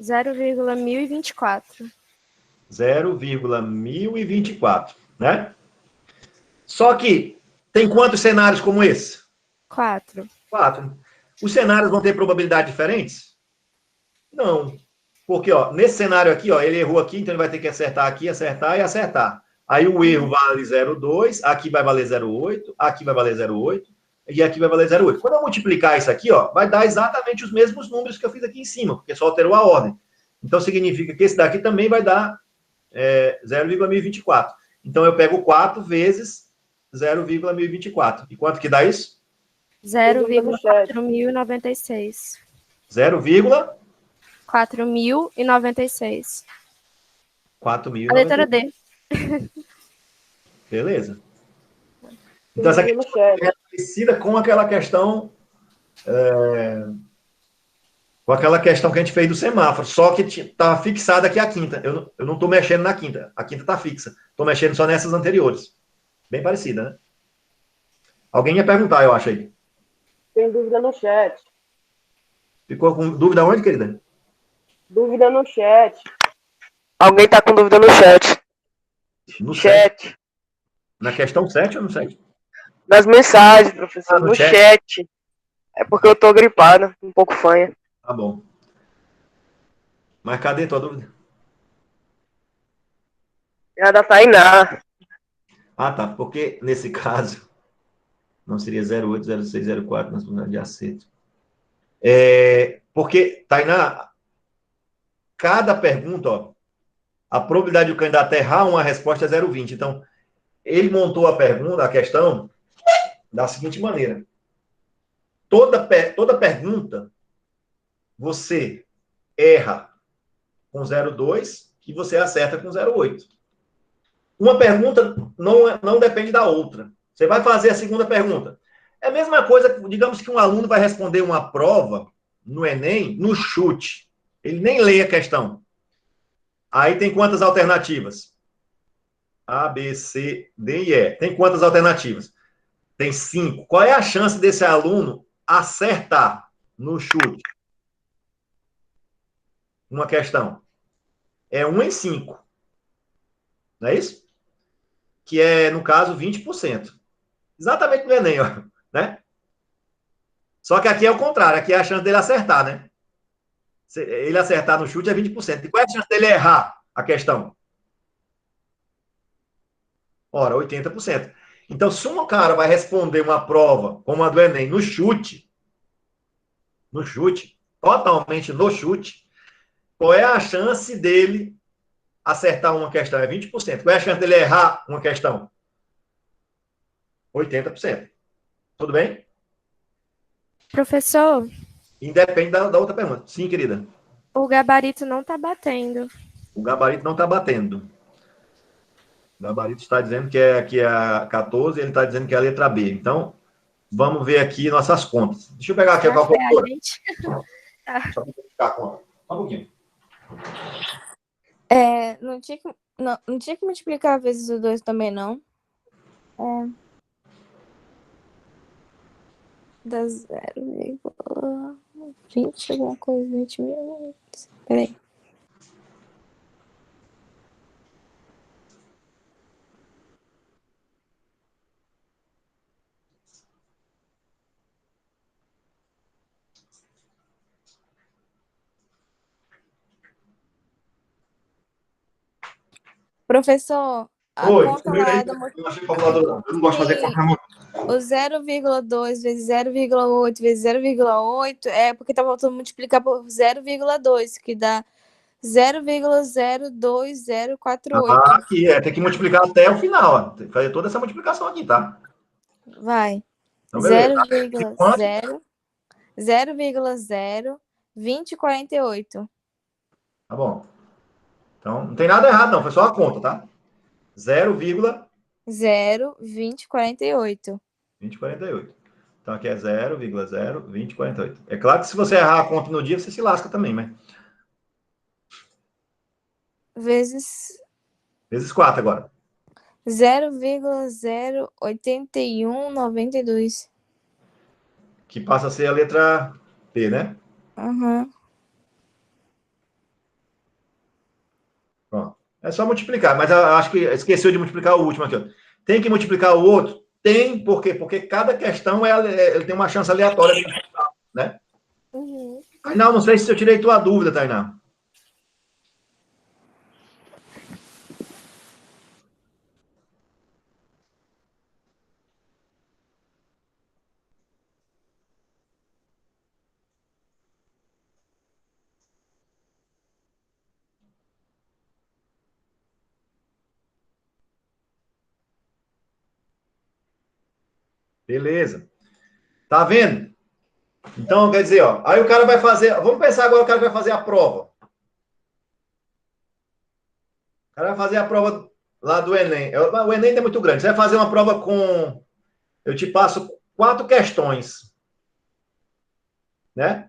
Zero vírgula 1024. 0,1024, né? Só que tem quantos cenários como esse? 4. 4. Os cenários vão ter probabilidades diferentes? Não. Porque, ó, nesse cenário aqui, ó, ele errou aqui, então ele vai ter que acertar aqui, acertar e acertar. Aí o erro vale 0,2, aqui vai valer 0,8, aqui vai valer 0,8 e aqui vai valer 0,8. Quando eu multiplicar isso aqui, ó, vai dar exatamente os mesmos números que eu fiz aqui em cima, porque só alterou a ordem. Então significa que esse daqui também vai dar 0,1024. Então eu pego 4 vezes 0,1024. E quanto que dá isso? 0,4096. 0, 4.096. 4.000. A letra D. Beleza. Então, essa questão é parecida com aquela questão. Com aquela questão que a gente fez do semáforo, só que está fixada aqui a quinta. Eu não estou mexendo na quinta. A quinta está fixa. Estou mexendo só nessas anteriores. Bem parecida, né? Alguém ia perguntar, eu acho aí. Tem dúvida no chat. Ficou com dúvida onde, querida? Dúvida no chat. Alguém tá com dúvida no chat. No Chat. Na questão 7 ou no 7? Nas mensagens, professor. no No chat. chat. É porque eu tô gripado, um pouco fanha. Tá bom. Mas cadê tua dúvida? É a da Tainá. Ah, tá. Porque nesse caso, não seria 08, 06, 04 na possibilidade de acerto. Porque, Tainá, cada pergunta, ó, a probabilidade do candidato errar uma resposta é 0,20. Então, ele montou a pergunta, a questão, da seguinte maneira. Toda pergunta, você erra com 0,2 e você acerta com 0,8. Uma pergunta não depende da outra. Você vai fazer a segunda pergunta. É a mesma coisa, digamos que um aluno vai responder uma prova no Enem, no chute. Ele nem lê a questão. Aí tem quantas alternativas? A, B, C, D e E. Tem quantas alternativas? Tem 5. Qual é a chance desse aluno acertar no chute uma questão? É 1 em 5. Não é isso? Que é, no caso, 20%. Exatamente no Enem, ó, né? Só que aqui é o contrário. Aqui é a chance dele acertar, né? Se ele acertar no chute é 20%. E qual é a chance dele errar a questão? Ora, 80%. Então, se um cara vai responder uma prova como a do Enem no chute, totalmente no chute, qual é a chance dele acertar uma questão? É 20%. Qual é a chance dele errar uma questão? 80%. Tudo bem? Professor, Independe da outra pergunta. Sim, querida. o gabarito não tá batendo. O gabarito não está batendo. O gabarito está dizendo que é a 14 e ele está dizendo que é a letra B. Então, vamos ver aqui nossas contas. Deixa eu pegar aqui a Será que é a calculadora. gente? Só para verificar a conta. Só um pouquinho. Não tinha que multiplicar vezes o 2 também, não. Da 0,20, alguma coisa, 20 mil. Peraí. Professor, a Oi, conta descobriu lá aí? da Eu não achei calculadora, não. Eu não gosto de fazer conta na mão. o 0,2 vezes 0,8 vezes 0,8 é porque tá faltando multiplicar por 0,2, que dá 0,02048. Aqui, tem que multiplicar até o final, ó. Tem que fazer toda essa multiplicação aqui, tá? Vai. Então, beleza. Quanto? 0,02048. Tá bom. Então, não tem nada errado, não. Foi só a conta, tá? 0,2048. 0,2048. Então, aqui é 0,02048. É claro que se você errar a conta no dia, você se lasca também, mas... Vezes Vezes 4 agora. 0,08192. Que passa a ser a letra P, né? Uhum. Ó, é só multiplicar, mas eu acho que esqueceu de multiplicar o último aqui, ó. Tem que multiplicar o outro? Tem, por quê? Porque cada questão ele tem uma chance aleatória, né? Uhum. Tainá, não sei se eu tirei tua dúvida, Tainá. Beleza. Tá vendo? Então, quer dizer, ó, aí o cara vai fazer. Vamos pensar agora, o cara vai fazer a prova. O cara vai fazer a prova lá do Enem. O Enem é muito grande. Você vai fazer uma prova com. Eu te passo 4 questões, né?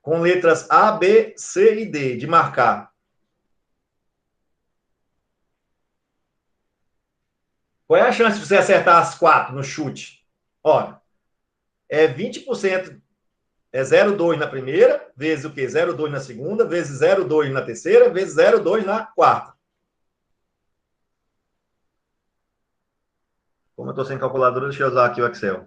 Com letras A, B, C e D, de marcar. Qual é a chance de você acertar as 4 no chute? Olha, é 20%, é 0,2 na primeira, vezes o quê? 0,2 na segunda, vezes 0,2 na terceira, vezes 0,2 na quarta. Como eu estou sem calculadora, deixa eu usar aqui o Excel.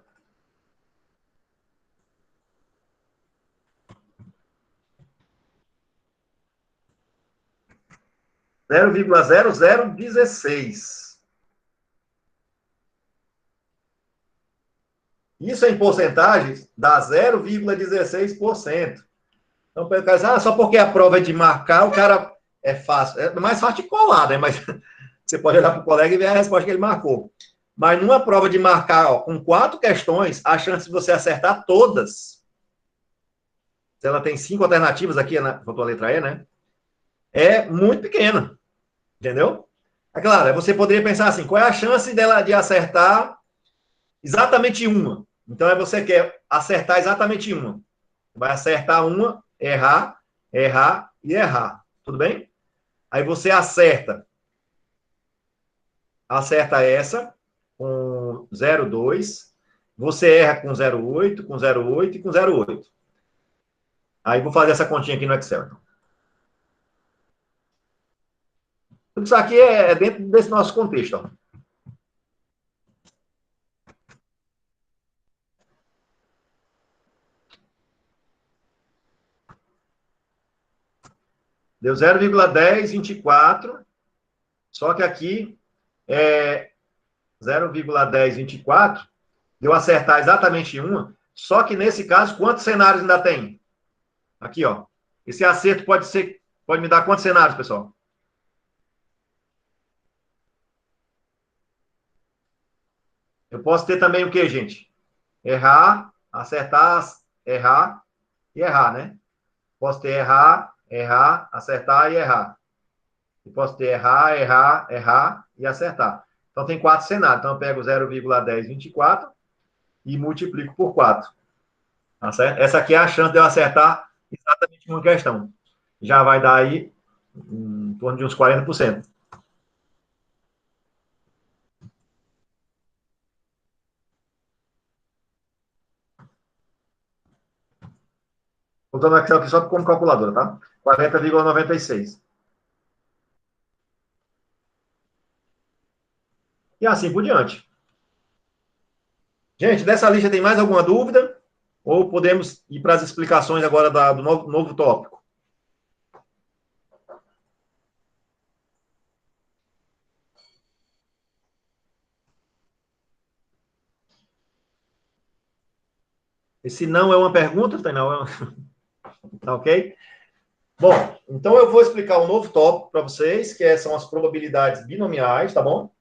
Zero vírgula 0,0016. Isso em porcentagens dá 0,16%. Então, o cara diz, só porque a prova é de marcar, o cara é fácil. É mais fácil de colar, né? Mas você pode olhar para o colega e ver a resposta que ele marcou. Mas numa prova de marcar, ó, com 4 questões, a chance de você acertar todas, se ela tem 5 alternativas aqui, faltou a letra E, né? É muito pequena. Entendeu? É claro, você poderia pensar assim, qual é a chance dela de acertar exatamente uma? Então, você quer acertar exatamente uma. Vai acertar uma, errar, errar e errar. Tudo bem? Aí você acerta essa com 0,2, você erra com 0,8, com 0,8 e com 0,8. Aí vou fazer essa continha aqui no Excel. Tudo isso aqui é dentro desse nosso contexto. Ó. Deu 0,1024, só que aqui é 0,1024, de eu acertar exatamente uma, só que nesse caso, quantos cenários ainda tem? Aqui, ó. Esse acerto pode me dar quantos cenários, pessoal? Eu posso ter também o quê, gente? Errar, acertar, errar e errar, né? Posso ter errar, errar, acertar e errar. E posso ter errar, errar, errar e acertar. Então, tem 4 cenários. Então, eu pego 0,1024 e multiplico por 4. Tá certo? Essa aqui é a chance de eu acertar exatamente uma questão. Já vai dar aí em torno de uns 40%. Voltando aqui só como calculadora, tá? 40,96. E assim por diante. Gente, dessa lista tem mais alguma dúvida? Ou podemos ir para as explicações agora do novo tópico? Esse não é uma pergunta, Tainá? Tá ok? Bom, então eu vou explicar um novo tópico para vocês, são as probabilidades binomiais, tá bom?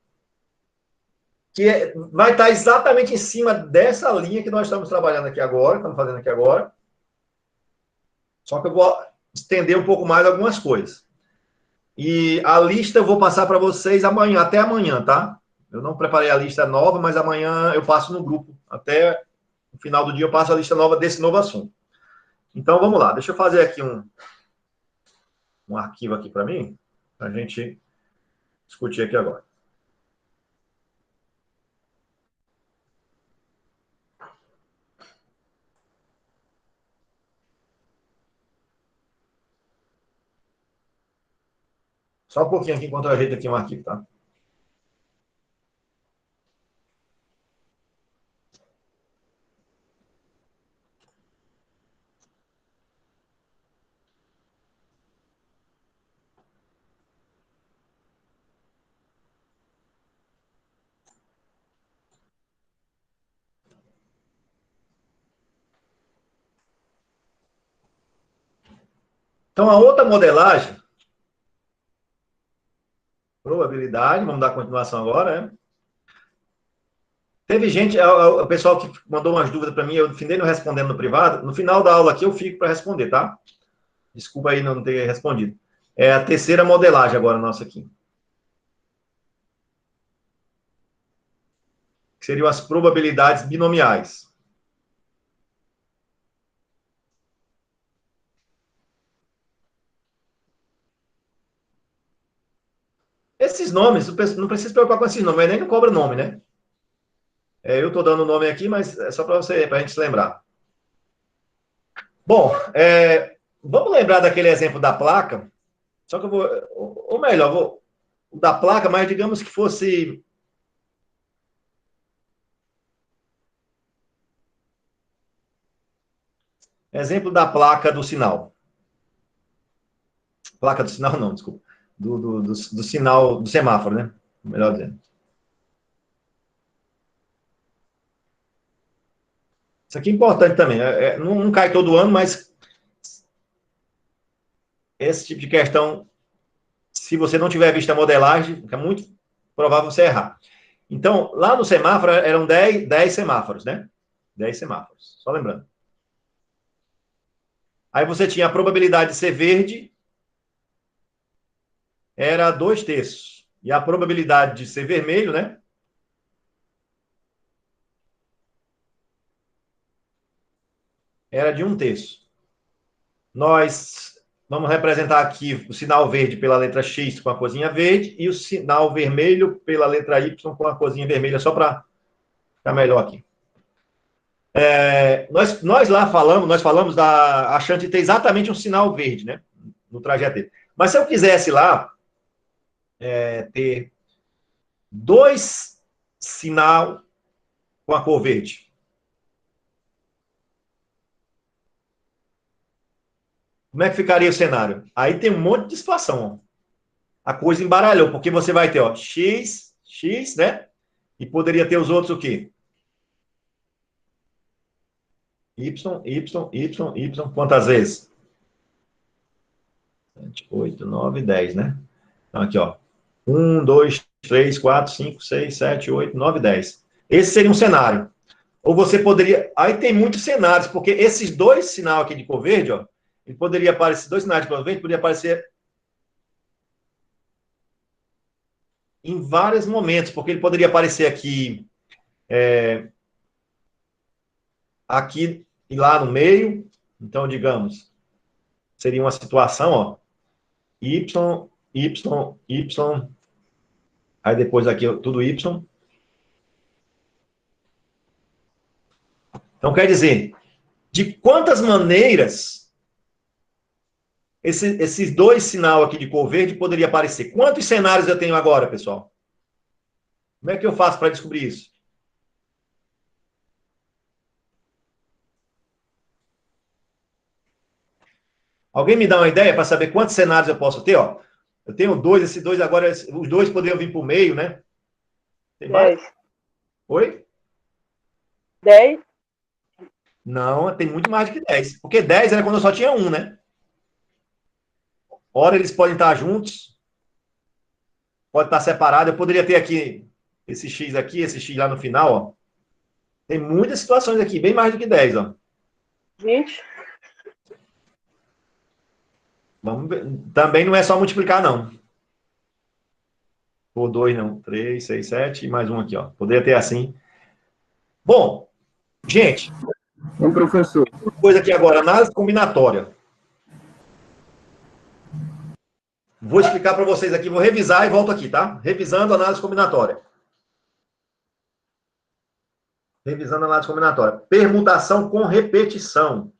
Vai estar exatamente em cima dessa linha que nós estamos trabalhando aqui agora, estamos fazendo aqui agora. Só que eu vou estender um pouco mais algumas coisas. E a lista eu vou passar para vocês amanhã, até amanhã, tá? Eu não preparei a lista nova, mas amanhã eu passo no grupo. Até o final do dia eu passo a lista nova desse novo assunto. Então, vamos lá. Deixa eu fazer aqui um arquivo aqui para mim, para a gente discutir aqui agora. Só um pouquinho aqui enquanto eu ajeito aqui um arquivo, tá? Então, a outra modelagem, probabilidade, vamos dar continuação agora, né? Teve gente, o pessoal que mandou umas dúvidas para mim, eu findei não respondendo no privado. No final da aula aqui eu fico para responder, tá? Desculpa aí não ter respondido. É a terceira modelagem agora nossa aqui. Que seriam as probabilidades binomiais. Esses nomes, não precisa se preocupar com esses nomes, nem não cobra nome, né? Eu estou dando o nome aqui, mas é só para a gente se lembrar. Bom, vamos lembrar daquele exemplo da placa. Só que eu vou, ou melhor, da placa, mas digamos que fosse exemplo da placa do sinal. Placa do sinal, não, desculpa. Do sinal, do semáforo, né? Melhor dizendo. Isso aqui é importante também. Não cai todo ano, mas esse tipo de questão, se você não tiver visto a modelagem, é muito provável você errar. Então, lá no semáforo, eram 10 semáforos, né? 10 semáforos. Só lembrando. Aí você tinha a probabilidade de ser verde, era 2/3. E a probabilidade de ser vermelho, né? Era de 1/3. Nós vamos representar aqui o sinal verde pela letra X com a corzinha verde e o sinal vermelho pela letra Y com a corzinha vermelha, só para ficar melhor aqui. Nós lá falamos da achante de ter exatamente um sinal verde, né? No trajeto dele. Mas se eu quisesse lá ter 2 sinal com a cor verde. Como é que ficaria o cenário? Aí tem um monte de situação. A coisa embaralhou, porque você vai ter, ó, X, né? E poderia ter os outros o quê? Y. Quantas vezes? 7, 8, 9, 10, né? Então, aqui, ó. 1, 2, 3, 4, 5, 6, 7, 8, 9, 10. Esse seria um cenário. Ou você poderia... Aí tem muitos cenários, porque esses 2 sinais aqui de cor verde, ó, ele poderia aparecer, 2 sinais de cor verde, poderia aparecer em vários momentos, porque ele poderia aparecer aqui, aqui e lá no meio. Então, digamos, seria uma situação, ó, Y, aí depois aqui tudo Y. Então, quer dizer, de quantas maneiras esses 2 sinais aqui de cor verde poderia aparecer? Quantos cenários eu tenho agora, pessoal? Como é que eu faço para descobrir isso? Alguém me dá uma ideia para saber quantos cenários eu posso ter? Ó, eu tenho 2, esses 2 agora, os 2 poderiam vir para o meio, né? Tem mais? 10. Oi? 10. Não, tem muito mais do que 10. Porque 10 era quando eu só tinha um, né? Ora, eles podem estar juntos, pode estar separado. Eu poderia ter aqui esse X aqui, esse X lá no final, ó. Tem muitas situações aqui, bem mais do que 10, ó. 20. Vamos ver. Também não é só multiplicar, não. Por 2, não. 3, 6, 7 e mais um aqui, ó. Poderia ter assim. Bom, gente, Bom, professor. coisa aqui agora, análise combinatória. Vou explicar para vocês aqui, vou revisar e volto aqui, tá? Revisando a análise combinatória. Revisando a análise combinatória. Permutação com repetição.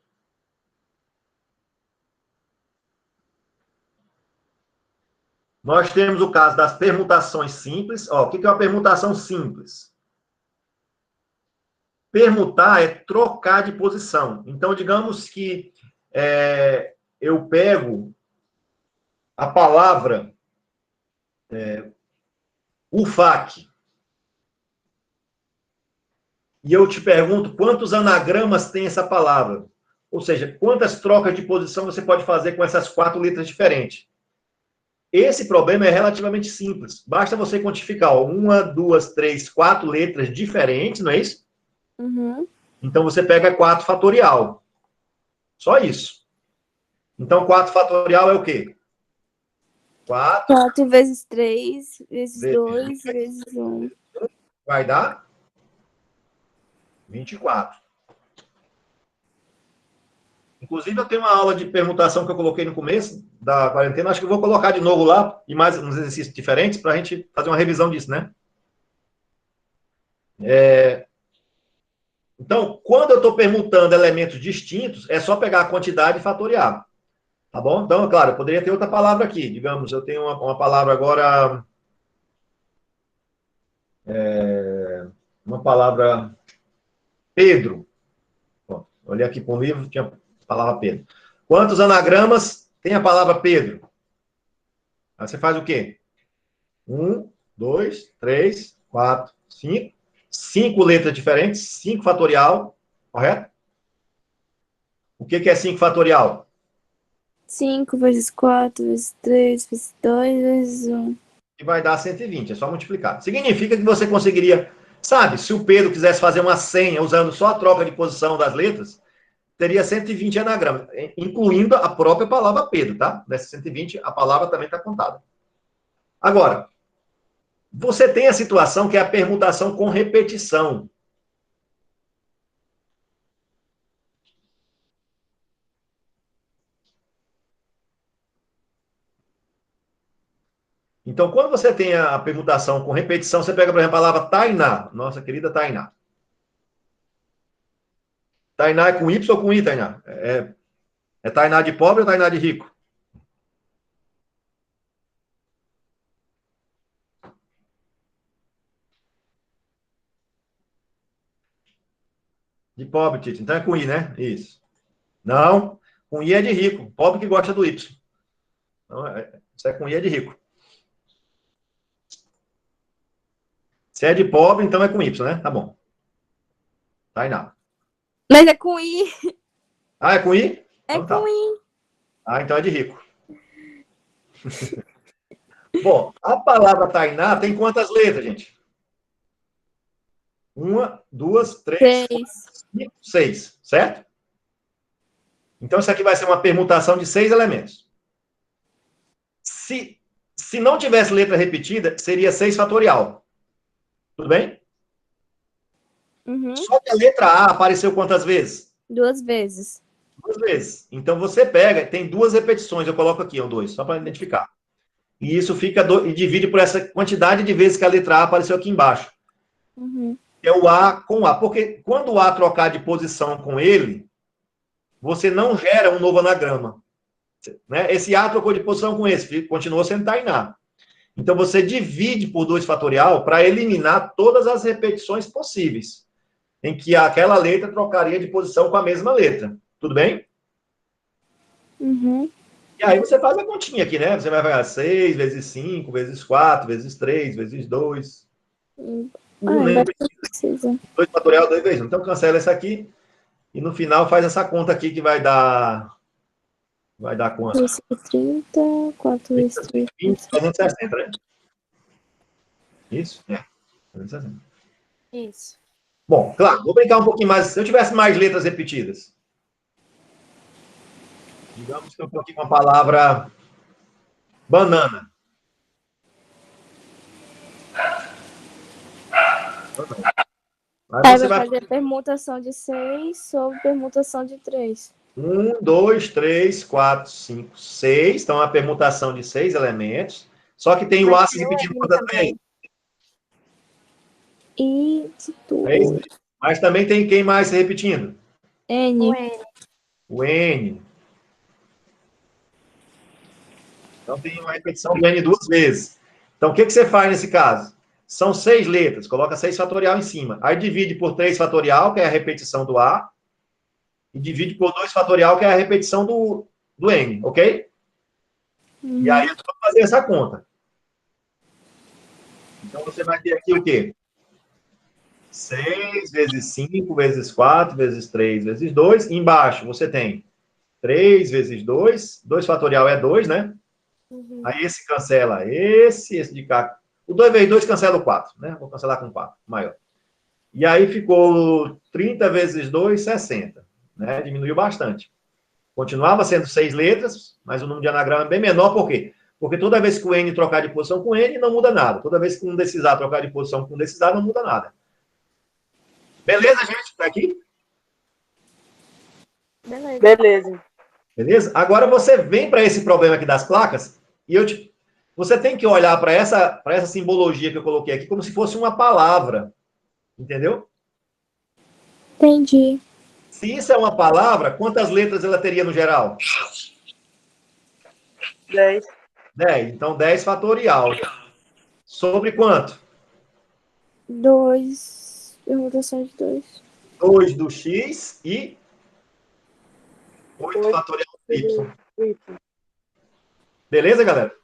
Nós temos o caso das permutações simples. Ó, o que é uma permutação simples? Permutar é trocar de posição. Então, digamos que eu pego a palavra UFAC e eu te pergunto quantos anagramas tem essa palavra. Ou seja, quantas trocas de posição você pode fazer com essas 4 letras diferentes. Esse problema é relativamente simples. Basta você quantificar 1, 2, 3, 4 letras diferentes, não é isso? Uhum. Então, você pega 4 fatorial. Só isso. Então, 4 fatorial é o quê? 4 4 vezes 3, vezes 2, vezes 1. vai dar 24. Inclusive, eu tenho uma aula de permutação que eu coloquei no começo da quarentena. Acho que eu vou colocar de novo lá, e mais uns exercícios diferentes, para a gente fazer uma revisão disso, né? Então, quando eu estou permutando elementos distintos, é só pegar a quantidade e fatoriar. Tá bom? Então, claro, eu poderia ter outra palavra aqui. Digamos, eu tenho uma palavra agora... uma palavra Pedro. Bom, olhei aqui para um livro, tinha a palavra Pedro. Quantos anagramas tem a palavra Pedro? Aí você faz o quê? 1, 2, 3, 4, 5. 5 letras diferentes, 5 fatorial, correto? O que é 5 fatorial? 5 vezes 4, vezes 3, vezes 2, vezes 1. E vai dar 120, é só multiplicar. Significa que você conseguiria, sabe, se o Pedro quisesse fazer uma senha usando só a troca de posição das letras, teria 120 anagramas, incluindo a própria palavra Pedro, tá? Nessa 120, a palavra também está contada. Agora, você tem a situação que é a permutação com repetição. Então, quando você tem a permutação com repetição, você pega, por exemplo, a palavra Tainá, nossa querida Tainá. Tainá é com Y ou com I, Tainá? É Tainá de pobre ou Tainá de rico? De pobre, Tito. Então é com I, né? Isso. Não, com I é de rico. Pobre que gosta do Y. Então, isso é com I é de rico. Se é de pobre, então é com Y, né? Tá bom. Tainá. Mas é com I. Ah, é com I? É Então, tá. com I. Ah, então é de rico. Bom, a palavra Tainá tem quantas letras, gente? 1, 2, 3, 4, 5, 6, certo? Então, isso aqui vai ser uma permutação de 6 elementos. Se não tivesse letra repetida, seria 6 fatorial. Tudo bem? Uhum. Só que a letra A apareceu quantas vezes? 2 vezes. 2 vezes. Então, você pega, tem 2 repetições, eu coloco aqui, 2, só para identificar. E isso fica, e divide por essa quantidade de vezes que a letra A apareceu aqui embaixo. Uhum. É o A com A. Porque quando o A trocar de posição com ele, você não gera um novo anagrama. Né? Esse A trocou de posição com esse, continuou sendo Tainá. Então, você divide por 2 fatorial para eliminar todas as repetições possíveis, em que aquela letra trocaria de posição com a mesma letra. Tudo bem? Uhum. E aí você faz a continha aqui, né? Você vai pegar 6 vezes 5, vezes 4, vezes 3, vezes 2. Não precisa. 2 fatorial, 2 vezes 1. Então, cancela essa aqui. E no final faz essa conta aqui que vai dar quanto? 230, 4 vezes 3. 20, 360, né? Isso? É. 360. Isso. Bom, claro, vou brincar um pouquinho mais. Se eu tivesse mais letras repetidas, digamos que eu estou aqui com a palavra banana. Aí Aí você vai vai fazer permutação de 6 sobre permutação de 3. 1, 2, 3, 4, 5, 6. Então, a permutação de 6 elementos. Só que tem o A se repetindo quantas vezes? E de É isso. tudo. Mas também tem quem mais se repetindo? N. O N. Então, tem uma repetição do N duas vezes. Então, o que você faz nesse caso? São 6 letras, coloca 6 fatorial em cima. Aí divide por 3 fatorial, que é a repetição do A, e divide por 2 fatorial, que é a repetição do N, ok? E aí, eu vou fazer essa conta. Então, você vai ter aqui o quê? 6 vezes 5 vezes 4 vezes 3 vezes 2. Embaixo, você tem 3 vezes 2. 2 fatorial é 2, né? Aí esse cancela esse de cá. O 2 vezes 2 cancela o 4, né? Vou cancelar com 4, maior. E aí ficou 30 vezes 2, 60. Né? Diminuiu bastante. Continuava sendo 6 letras, mas o número de anagrama é bem menor, por quê? Porque toda vez que o N trocar de posição com N, não muda nada. Toda vez que um desses A trocar de posição com um desses A, não muda nada. Beleza, gente? Tá aqui? Beleza. Beleza? Agora você vem para esse problema aqui das placas e você tem que olhar para essa simbologia que eu coloquei aqui como se fosse uma palavra. Entendeu? Entendi. Se isso é uma palavra, quantas letras ela teria no geral? 10. 10. Então, 10 fatorial. Sobre quanto? 2. Permutação de 2. 2 do x e 8 fatorial do y. Beleza, galera?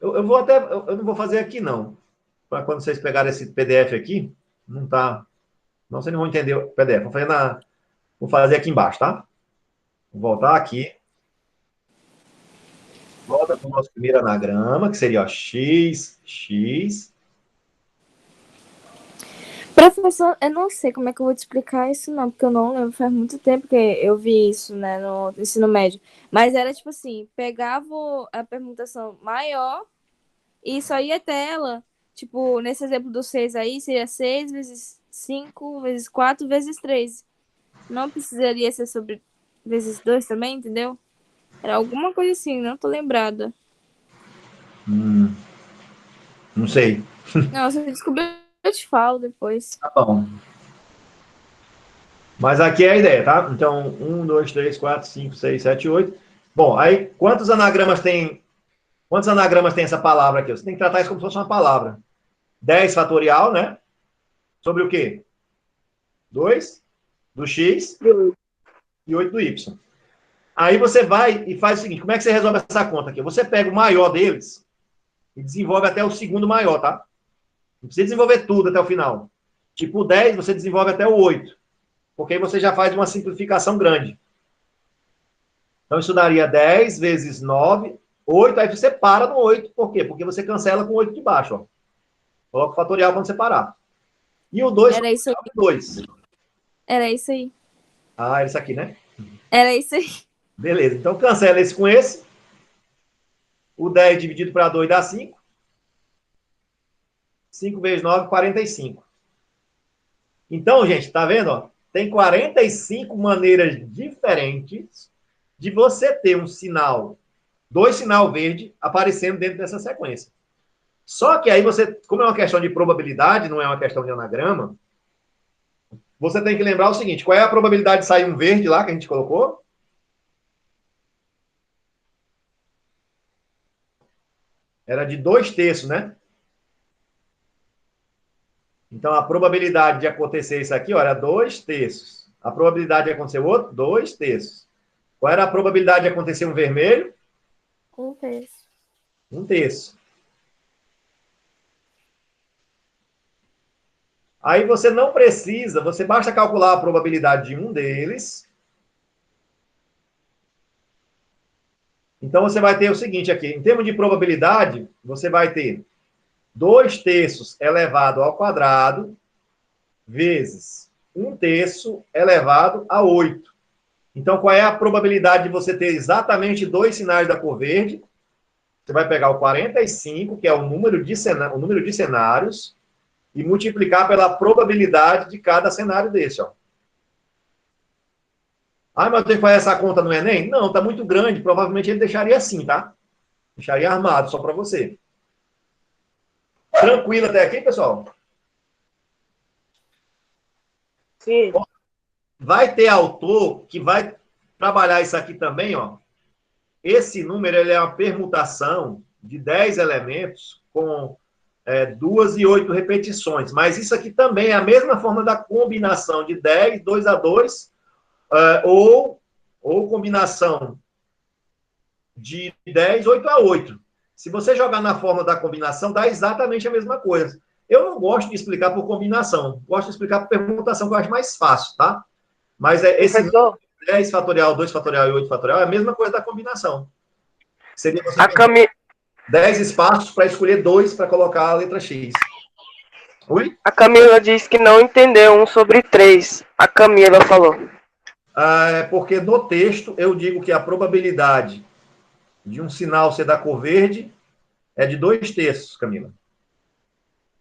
Eu vou até. Eu não vou fazer aqui, não. Para quando vocês pegarem esse PDF aqui, não tá. Não, vocês não vão entender o PDF. Vou fazer aqui embaixo, tá? Vou voltar aqui. Volta para o nosso primeiro anagrama, que seria ó, x, x. Professor, eu não sei como é que eu vou te explicar isso, não, porque eu não lembro, faz muito tempo que eu vi isso, né, no ensino médio. Mas era tipo assim, pegava a permutação maior e só ia até ela. Tipo, nesse exemplo do 6 aí, seria 6 vezes 5 vezes 4 vezes 3. Não precisaria ser sobre vezes 2 também, entendeu? Era alguma coisa assim, não tô lembrada. Não sei. Não, se eu descobrir, eu te falo depois. Tá bom. Mas aqui é a ideia, tá? Então, 1, 2, 3, 4, 5, 6, 7, 8. Bom, aí quantos anagramas tem? Quantos anagramas tem essa palavra aqui? Você tem que tratar isso como se fosse uma palavra. 10 fatorial, né? Sobre o quê? 2 do x e 8 do y. Aí você vai e faz o seguinte: como é que você resolve essa conta aqui? Você pega o maior deles e desenvolve até o segundo maior, tá? Não precisa desenvolver tudo até o final. Tipo, o 10 você desenvolve até o 8. Porque aí você já faz uma simplificação grande. Então, isso daria 10 vezes 9, 8. Aí você para no 8. Por quê? Porque você cancela com o 8 de baixo. Ó. Coloca o fatorial quando você parar. E o 2 Era isso aí. 2. Era isso aí. Ah, isso aqui, né? Era isso aí. Beleza. Então, cancela esse com esse. O 10 dividido para 2 dá 5. 5 vezes 9, 45. Então, gente, tá vendo? Ó? Tem 45 maneiras diferentes de você ter um sinal, 2 sinal verde aparecendo dentro dessa sequência. Só que aí você, como é uma questão de probabilidade, não é uma questão de anagrama, você tem que lembrar o seguinte: qual é a probabilidade de sair um verde lá que a gente colocou? Era de 2/3, né? Então a probabilidade de acontecer isso aqui, ó, era 2/3. A probabilidade de acontecer o outro, 2/3. Qual era a probabilidade de acontecer um vermelho? 1/3. 1/3. Aí você não precisa, você basta calcular a probabilidade de um deles. Então, você vai ter o seguinte aqui, em termos de probabilidade, você vai ter 2/3 elevado ao quadrado vezes 1/3 elevado a 8. Então, qual é a probabilidade de você ter exatamente 2 sinais da cor verde? Você vai pegar o 45, que é o número de cenários, e multiplicar pela probabilidade de cada cenário desse, ó. Ah, mas eu tenho que fazer essa conta no Enem? Não, tá muito grande. Provavelmente ele deixaria assim, tá? Deixaria armado, só para você. Tranquilo até aqui, pessoal? Sim. Vai ter autor que vai trabalhar isso aqui também, ó. Esse número ele é uma permutação de 10 elementos com 2 e 8 repetições. Mas isso aqui também é a mesma forma da combinação de 10, 2 a 2, ou combinação de 10, 8 a 8. Se você jogar na forma da combinação, dá exatamente a mesma coisa. Eu não gosto de explicar por combinação. Gosto de explicar por permutação, que eu acho mais fácil, tá? Mas esse Professor, 10 fatorial, 2 fatorial e 8 fatorial é a mesma coisa da combinação. Seria você A, ter Cami... 10 espaços para escolher 2 para colocar a letra X. Oi? a Camila disse que não entendeu 1/3. A Camila falou. Porque no texto eu digo que a probabilidade de um sinal ser da cor verde é de 2/3, Camila.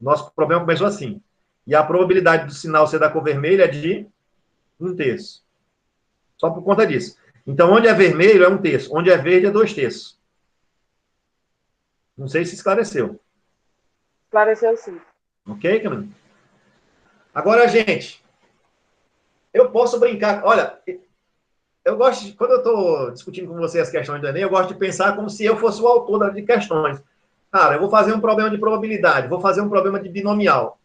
Nosso problema começou assim. E a probabilidade do sinal ser da cor vermelha é de 1/3. Só por conta disso. Então, onde é vermelho é 1/3. Onde é verde é 2/3. Não sei se esclareceu. esclareceu sim. Ok, Camila? Agora, gente, eu posso brincar. Olha, eu gosto, quando eu estou discutindo com você as questões do Enem, eu gosto de pensar como se eu fosse o autor de questões. Cara, eu vou fazer um problema de probabilidade, vou fazer um problema de binomial.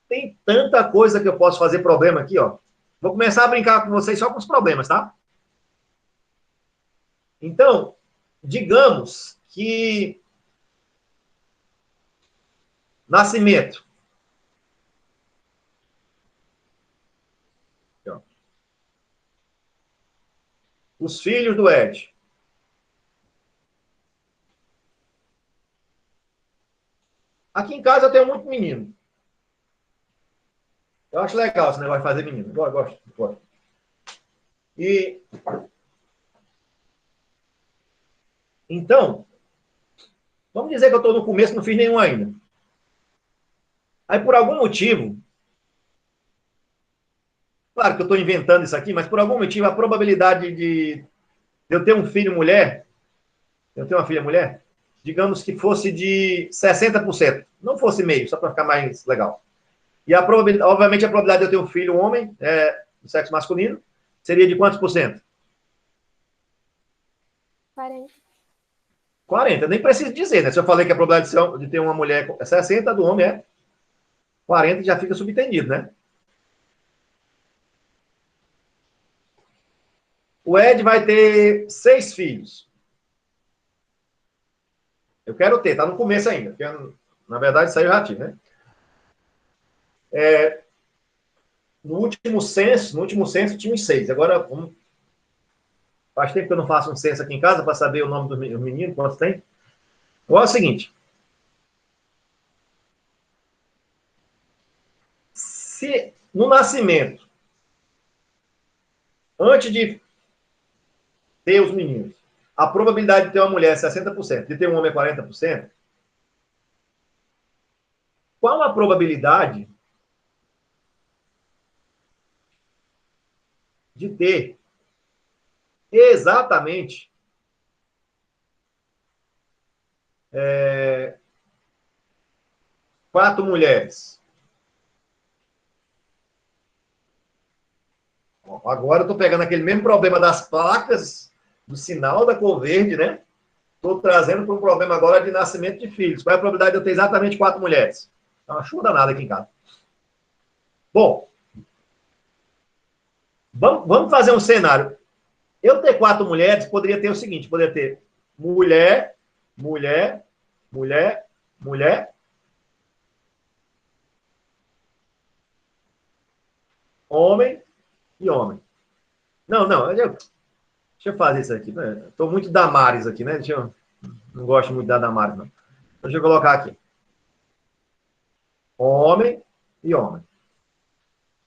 Tem tanta coisa que eu posso fazer problema aqui, ó. Vou começar a brincar com vocês só com os problemas, tá? Então, digamos que nascimento. Os filhos do Ed. Aqui em casa eu tenho muito menino. Eu acho legal esse negócio de fazer menino. Eu gosto. E então, vamos dizer que eu estou no começo, não fiz nenhum ainda. Aí, por algum motivo, claro que eu estou inventando isso aqui, mas por algum motivo a probabilidade de eu ter um filho mulher, eu tenho uma filha mulher, digamos que fosse de 60%. Não fosse meio, só para ficar mais legal. E a probabilidade, obviamente, a probabilidade de eu ter um filho homem, do sexo masculino, seria de quantos por cento? 40. 40. Nem preciso dizer, né? Se eu falei que a probabilidade de ter uma mulher é 60, do homem é 40, já fica subentendido, né? O Ed vai ter 6 filhos. Eu quero ter, tá no começo ainda. Porque, na verdade, isso aí eu já tive, né? No último censo tinha uns 6. Agora, faz tempo que eu não faço um censo aqui em casa para saber o nome dos meninos, quantos tem. Agora é o seguinte. Se no nascimento, antes de ter os meninos, a probabilidade de ter uma mulher é 60%, de ter um homem é 40%, qual a probabilidade de ter exatamente 4 mulheres? Agora eu estou pegando aquele mesmo problema das placas, do sinal da cor verde, né? Estou trazendo para um problema agora de nascimento de filhos. Qual é a probabilidade de eu ter exatamente 4 mulheres? É uma chuva danada aqui em casa. Bom, vamos fazer um cenário. Eu ter 4 mulheres, poderia ter o seguinte, poderia ter mulher, mulher, mulher, mulher. homem e homem. Não, deixa eu fazer isso aqui. Estou muito Damares aqui, né? Não gosto muito da Damares, não. Deixa eu colocar aqui. Homem e homem.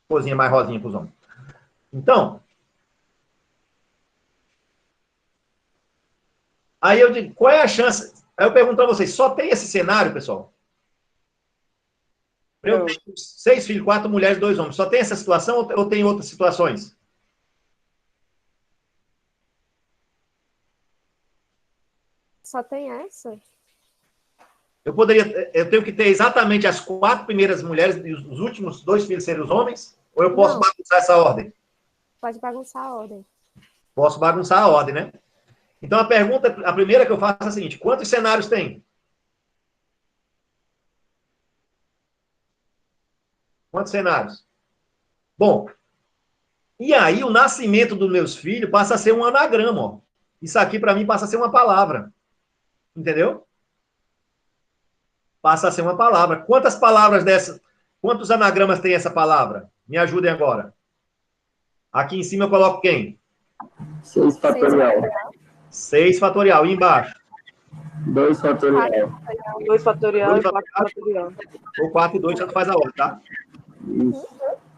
Cozinha mais rosinha para os homens. Então, aí eu digo, qual é a chance? Aí eu pergunto para vocês, só tem esse cenário, pessoal? Eu tenho 6 filhos, 4 mulheres, 2 homens. Só tem essa situação ou tem outras situações? Só tem essa? Eu tenho que ter exatamente as 4 primeiras mulheres e os últimos 2 filhos serem os homens? Ou eu posso bagunçar essa ordem? Pode bagunçar a ordem. Posso bagunçar a ordem, né? Então, a primeira que eu faço é a seguinte: quantos cenários tem? Quantos cenários? Bom, e aí o nascimento dos meus filhos passa a ser um anagrama, ó. Isso aqui, para mim, passa a ser uma palavra. Entendeu? Passa a ser uma palavra. Quantas palavras dessas? Quantos anagramas tem essa palavra? Me ajudem agora. Aqui em cima eu coloco quem? 6 fatorial. 6 fatorial. E embaixo? 2 fatorial. 2 fatorial e 4 fatorial. Ou 4 e 2, tanto faz a ordem, tá? Isso.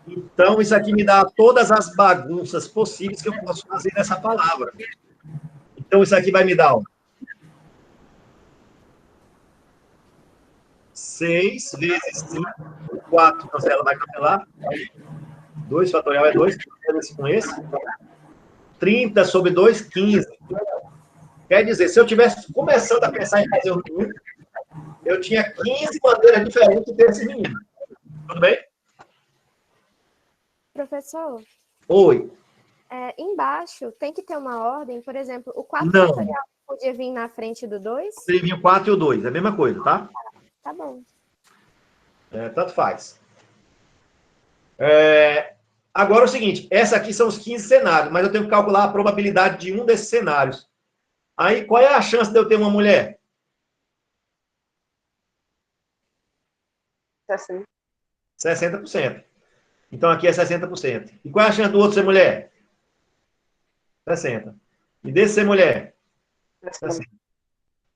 Então, isso aqui me dá todas as bagunças possíveis que eu posso fazer nessa palavra. Então, isso aqui vai me dar, ó, 6 vezes 5, 4, cancela, vai cancelar. 2 fatorial é 2, esse com esse. 30 sobre 2, 15. Quer dizer, se eu tivesse começando a pensar em fazer um menino, eu tinha 15 maneiras diferentes de ter esse menino. Tudo bem? Professor, Oi. embaixo tem que ter uma ordem, por exemplo, o 4 Não. fatorial podia vir na frente do 2? Ele vinha o 4 e o 2, é a mesma coisa, tá? Tá bom. Tanto faz. Agora é o seguinte, essa aqui são os 15 cenários, mas eu tenho que calcular a probabilidade de um desses cenários. Aí, qual é a chance de eu ter uma mulher? 60. 60%. Então, aqui é 60%. E qual é a chance do outro ser mulher? 60%. E desse ser mulher?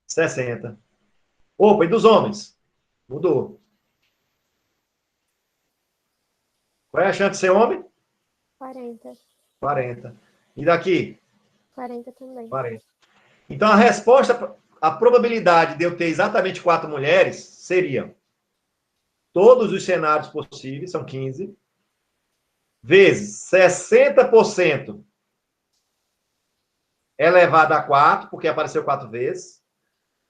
60%. Opa, e dos homens? Mudou. Qual é a chance de ser homem? 40. 40. E daqui? 40 também. 40. Então, a resposta, a probabilidade de eu ter exatamente 4 mulheres seria todos os cenários possíveis, são 15, vezes 60% elevado a 4, porque apareceu 4 vezes,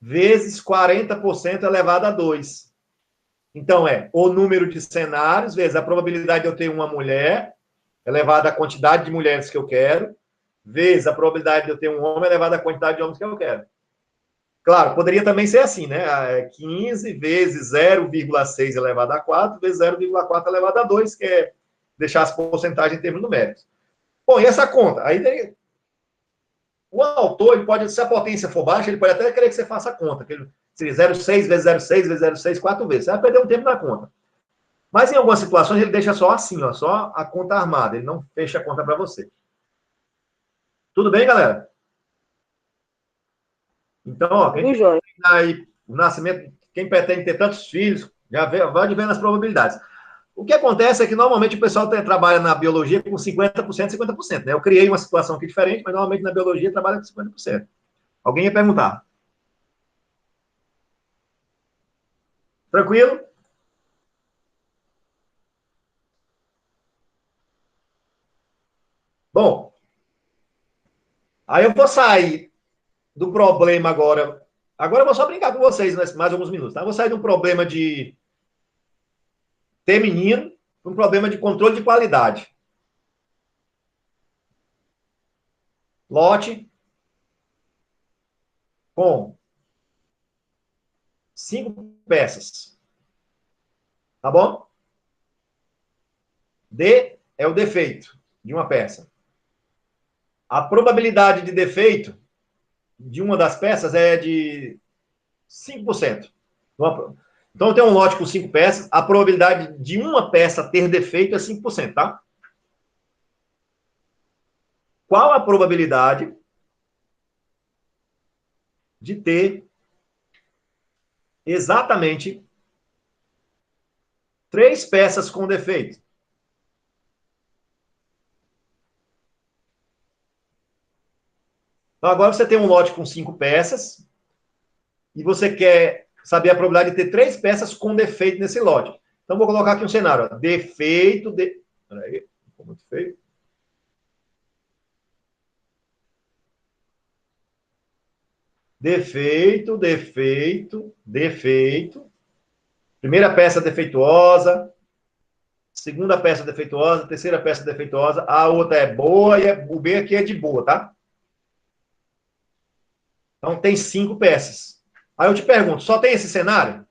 vezes 40% elevado a 2. Então, o número de cenários vezes a probabilidade de eu ter uma mulher, elevada à quantidade de mulheres que eu quero, vezes a probabilidade de eu ter um homem, elevada à quantidade de homens que eu quero. Claro, poderia também ser assim, né? 15 vezes 0,6 elevado a 4, vezes 0,4 elevado a 2, que é deixar as porcentagens em termos numéricos. Bom, e essa conta? Aí o autor, ele pode, se a potência for baixa, ele pode até querer que você faça a conta, que seria 0,6 vezes 0,6 vezes 0,6, 4 vezes. Você vai perder um tempo na conta. Mas em algumas situações ele deixa só assim, ó, só a conta armada, ele não fecha a conta para você. Tudo bem, galera? Então, ó, quem aí o nascimento, quem pretende ter tantos filhos, já vai vendo as probabilidades. O que acontece é que normalmente o pessoal trabalha na biologia com 50%, 50%, né? Eu criei uma situação aqui diferente, mas normalmente na biologia trabalha com 50%. Alguém ia perguntar? Tranquilo? Bom, aí eu vou sair do problema agora. Agora eu vou só brincar com vocês mais alguns minutos, tá? Eu vou sair de um problema de ter menino para um problema de controle de qualidade. Lote com 5 peças. Tá bom? D é o defeito de uma peça. A probabilidade de defeito de uma das peças é de 5%. Então, eu tenho um lote com 5 peças, a probabilidade de uma peça ter defeito é 5%, tá? qual a probabilidade de ter exatamente 3 peças com defeito? Então, agora você tem um lote com 5 peças e você quer saber a probabilidade de ter 3 peças com defeito nesse lote. Então, vou colocar aqui um cenário. Ó. Defeito de... Peraí, ficou muito feio. Defeito, defeito, defeito. Primeira peça defeituosa. Segunda peça defeituosa. Terceira peça defeituosa. A outra é boa e o B aqui é de boa, tá? Então, tem 5 peças. Aí eu te pergunto, só tem esse cenário?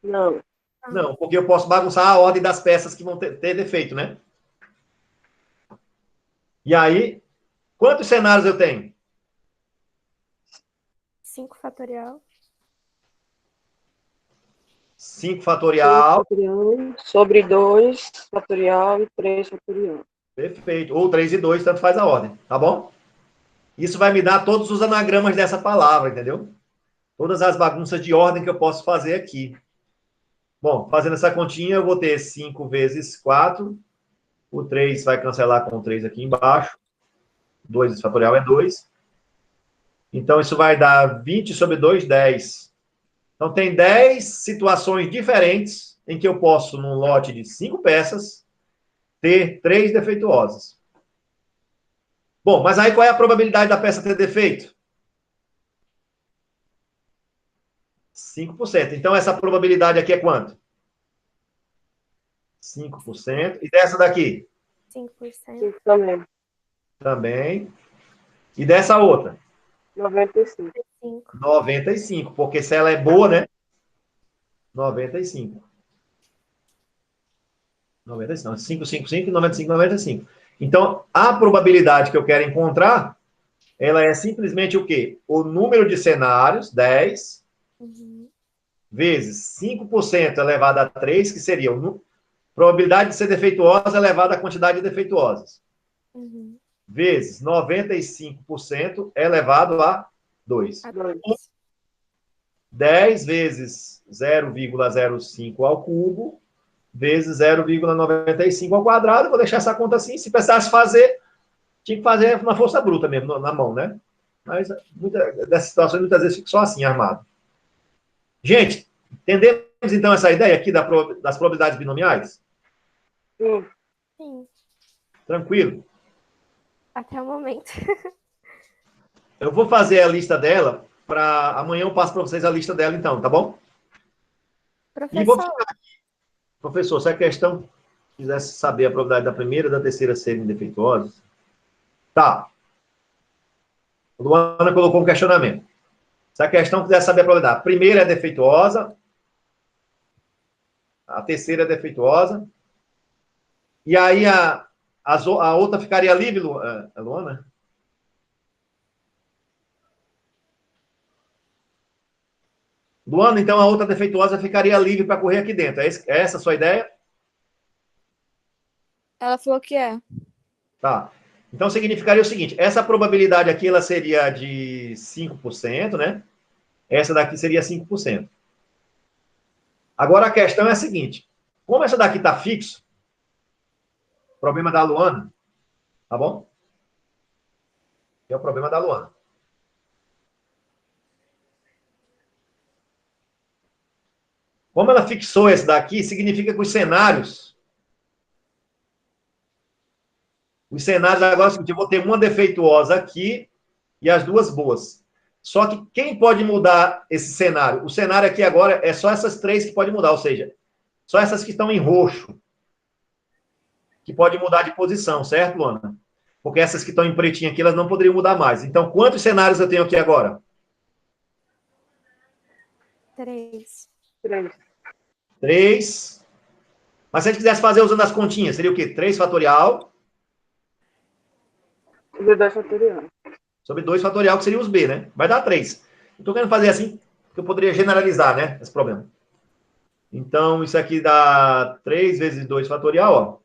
Não. Não, porque eu posso bagunçar a ordem das peças que vão ter defeito, né? E aí, quantos cenários eu tenho? 5 fatorial. 5 fatorial. Sobre 2 fatorial e 3 fatorial. Perfeito. Ou 3 e 2, tanto faz a ordem, tá bom? Isso vai me dar todos os anagramas dessa palavra, entendeu? Todas as bagunças de ordem que eu posso fazer aqui. Bom, fazendo essa continha, eu vou ter 5 vezes 4. O 3 vai cancelar com o 3 aqui embaixo. 2 fatorial é 2. Então, isso vai dar 20 sobre 2, 10. Então, tem 10 situações diferentes em que eu posso, num lote de 5 peças, ter 3 defeituosas. Bom, mas aí qual é a probabilidade da peça ter defeito? 5%. Então, essa probabilidade aqui é quanto? 5%. E dessa daqui? 5%. Também. Também. E dessa outra? 95. 95. Porque se ela é boa, né? 95. 95. Não, 5, 5, 5, 95, 95. Então, a probabilidade que eu quero encontrar, ela é simplesmente o quê? O número de cenários, 10, vezes 5% elevado a 3, que seria a probabilidade de ser defeituosa elevada à quantidade de defeituosas. Vezes 95% elevado a 2. 10 vezes 0,05 ao cubo, vezes 0,95 ao quadrado. Vou deixar essa conta assim. Se precisasse fazer, tinha que fazer na força bruta mesmo, na mão, né? Mas dessas situações, muitas vezes, fica só assim, armado. Gente, entendemos, então, essa ideia aqui das probabilidades binomiais? Sim. Tranquilo? Até o momento. Eu vou fazer a lista dela, para amanhã eu passo para vocês a lista dela, então, tá bom? E vou Professor, ficar aqui. Professor, se a questão quisesse saber a probabilidade da primeira e da terceira serem defeituosas, tá. Luana colocou um questionamento. Se a questão quiser saber a probabilidade, a primeira é defeituosa, a terceira é defeituosa, e aí a outra ficaria livre, Luana? Luana, então a outra defeituosa ficaria livre para correr aqui dentro. É essa a sua ideia? Ela falou que é. Tá. Então significaria o seguinte, essa probabilidade aqui ela seria de 5%, né? Essa daqui seria 5%. Agora a questão é a seguinte, como essa daqui está fixo, problema da Luana, tá bom? É o problema da Luana. Como ela fixou esse daqui, significa que os cenários agora é o seguinte, eu vou ter uma defeituosa aqui e as duas boas. Só que quem pode mudar esse cenário? O cenário aqui agora é só essas 3 que podem mudar, ou seja, só essas que estão em roxo, que pode mudar de posição, certo, Luana? Porque essas que estão em pretinho aqui, elas não poderiam mudar mais. Então, quantos cenários eu tenho aqui agora? 3. 3. Mas se a gente quisesse fazer usando as continhas, seria o quê? 3 fatorial Sobre 2 fatorial. sobre 2 fatorial, que seria os B, né? Vai dar 3. Estou querendo fazer assim, que eu poderia generalizar, né? Esse problema. Então, isso aqui dá 3 vezes 2 fatorial, ó.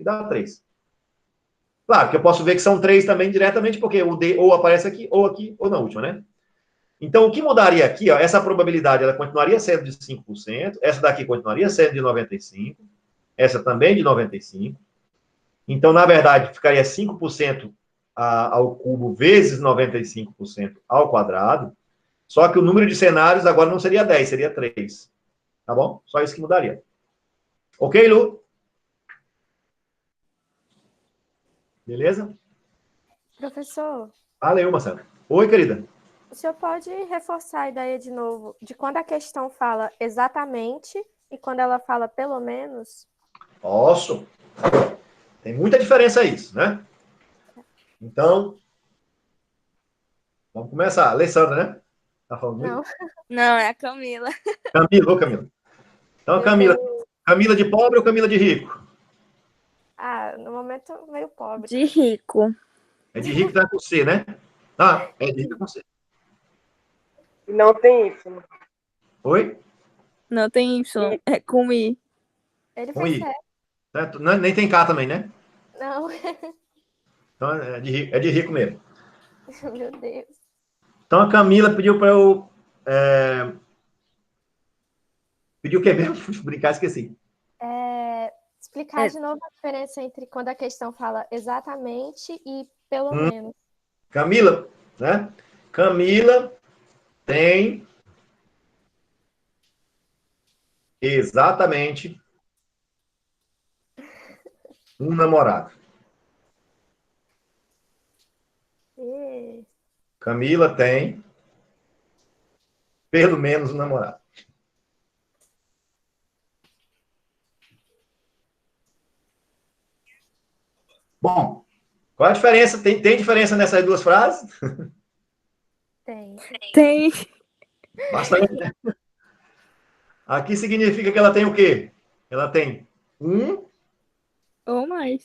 que dá 3. Claro que eu posso ver que são 3 também diretamente, porque o D ou aparece aqui, ou na última, né? Então, o que mudaria aqui, ó, essa probabilidade, ela continuaria sendo de 5%, essa daqui continuaria sendo de 95%, essa também de 95%. Então, na verdade, ficaria 5% ao cubo vezes 95% ao quadrado, só que o número de cenários agora não seria 10, seria 3. Tá bom? Só isso que mudaria. Ok, Lu? Beleza? Professor, Valeu, Marcelo. Oi, querida. o senhor pode reforçar a ideia de novo de quando a questão fala exatamente e quando ela fala pelo menos? Posso. Tem muita diferença isso, né? Então, vamos começar. Alessandra, né? Tá falando comigo? Não. Não, é a Camila. Camila, ô Camila. Então, Eu Camila. tenho... Camila de pobre ou Camila de rico? Ah, no momento meio pobre. De rico. É de rico tá com C, né? Ah, é de rico com C. Não tem Y. Oi? Não tem Y, é com I. Ele Com fez I. certo. Certo? Nem tem K também, né? Não, Então, é de rico mesmo. meu Deus. Então, a Camila pediu para eu... Pediu o quê mesmo? Brincar, esqueci. Explicar É. de novo a diferença entre quando a questão fala exatamente e pelo menos. Camila, né? Camila tem exatamente um namorado. E... Camila tem pelo menos um namorado. Bom, qual a diferença? Tem diferença nessas duas frases? Tem. Tem. Bastante, né? Aqui significa que ela tem o quê? Ela tem um Ou mais.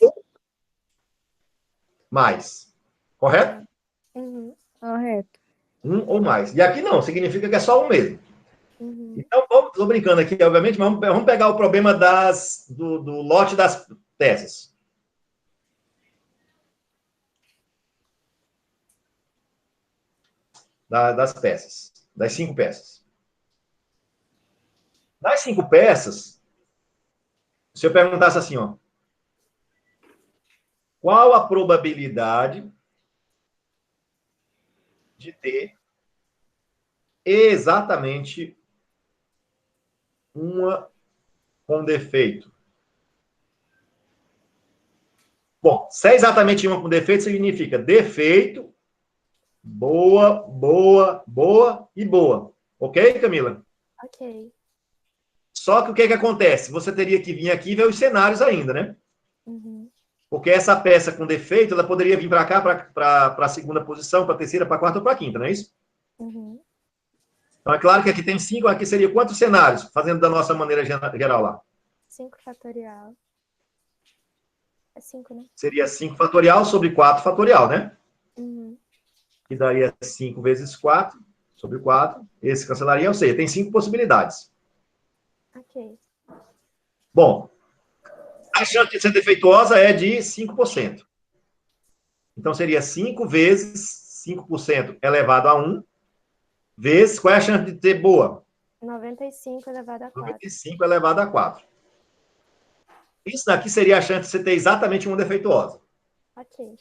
mais. Correto? Uhum, Correto. Um ou mais. E aqui não, significa que é só um mesmo. uhum. Então, estou brincando aqui, obviamente, mas vamos pegar o problema do lote das peças. Das peças. Das 5 peças. Das 5 peças, se eu perguntasse assim, ó, qual a probabilidade de ter exatamente uma com defeito? Bom, se é exatamente uma com defeito, significa defeito, boa, boa, boa e boa. Ok, Camila? Ok. Só que o que acontece? Você teria que vir aqui e ver os cenários ainda, né? Uhum. Porque essa peça com defeito, ela poderia vir para cá, para a segunda posição, para a terceira, para a quarta ou para a quinta, não é isso? Uhum. Então, é claro que aqui tem 5, aqui seria quantos cenários? Fazendo da nossa maneira geral lá. 5 fatorial. É 5, né? Seria 5 fatorial sobre 4 fatorial, né? Uhum. Que daria 5 vezes 4 sobre 4. Esse cancelaria, ou seja, tem 5 possibilidades. Ok. Bom, a chance de ser defeituosa é de 5%. Então, seria 5 vezes 5% elevado a 1, vezes, qual é a chance de ter boa? 95 elevado a 4. 95 elevado a 4. Isso daqui seria a chance de você ter exatamente uma defeituosa. Ok.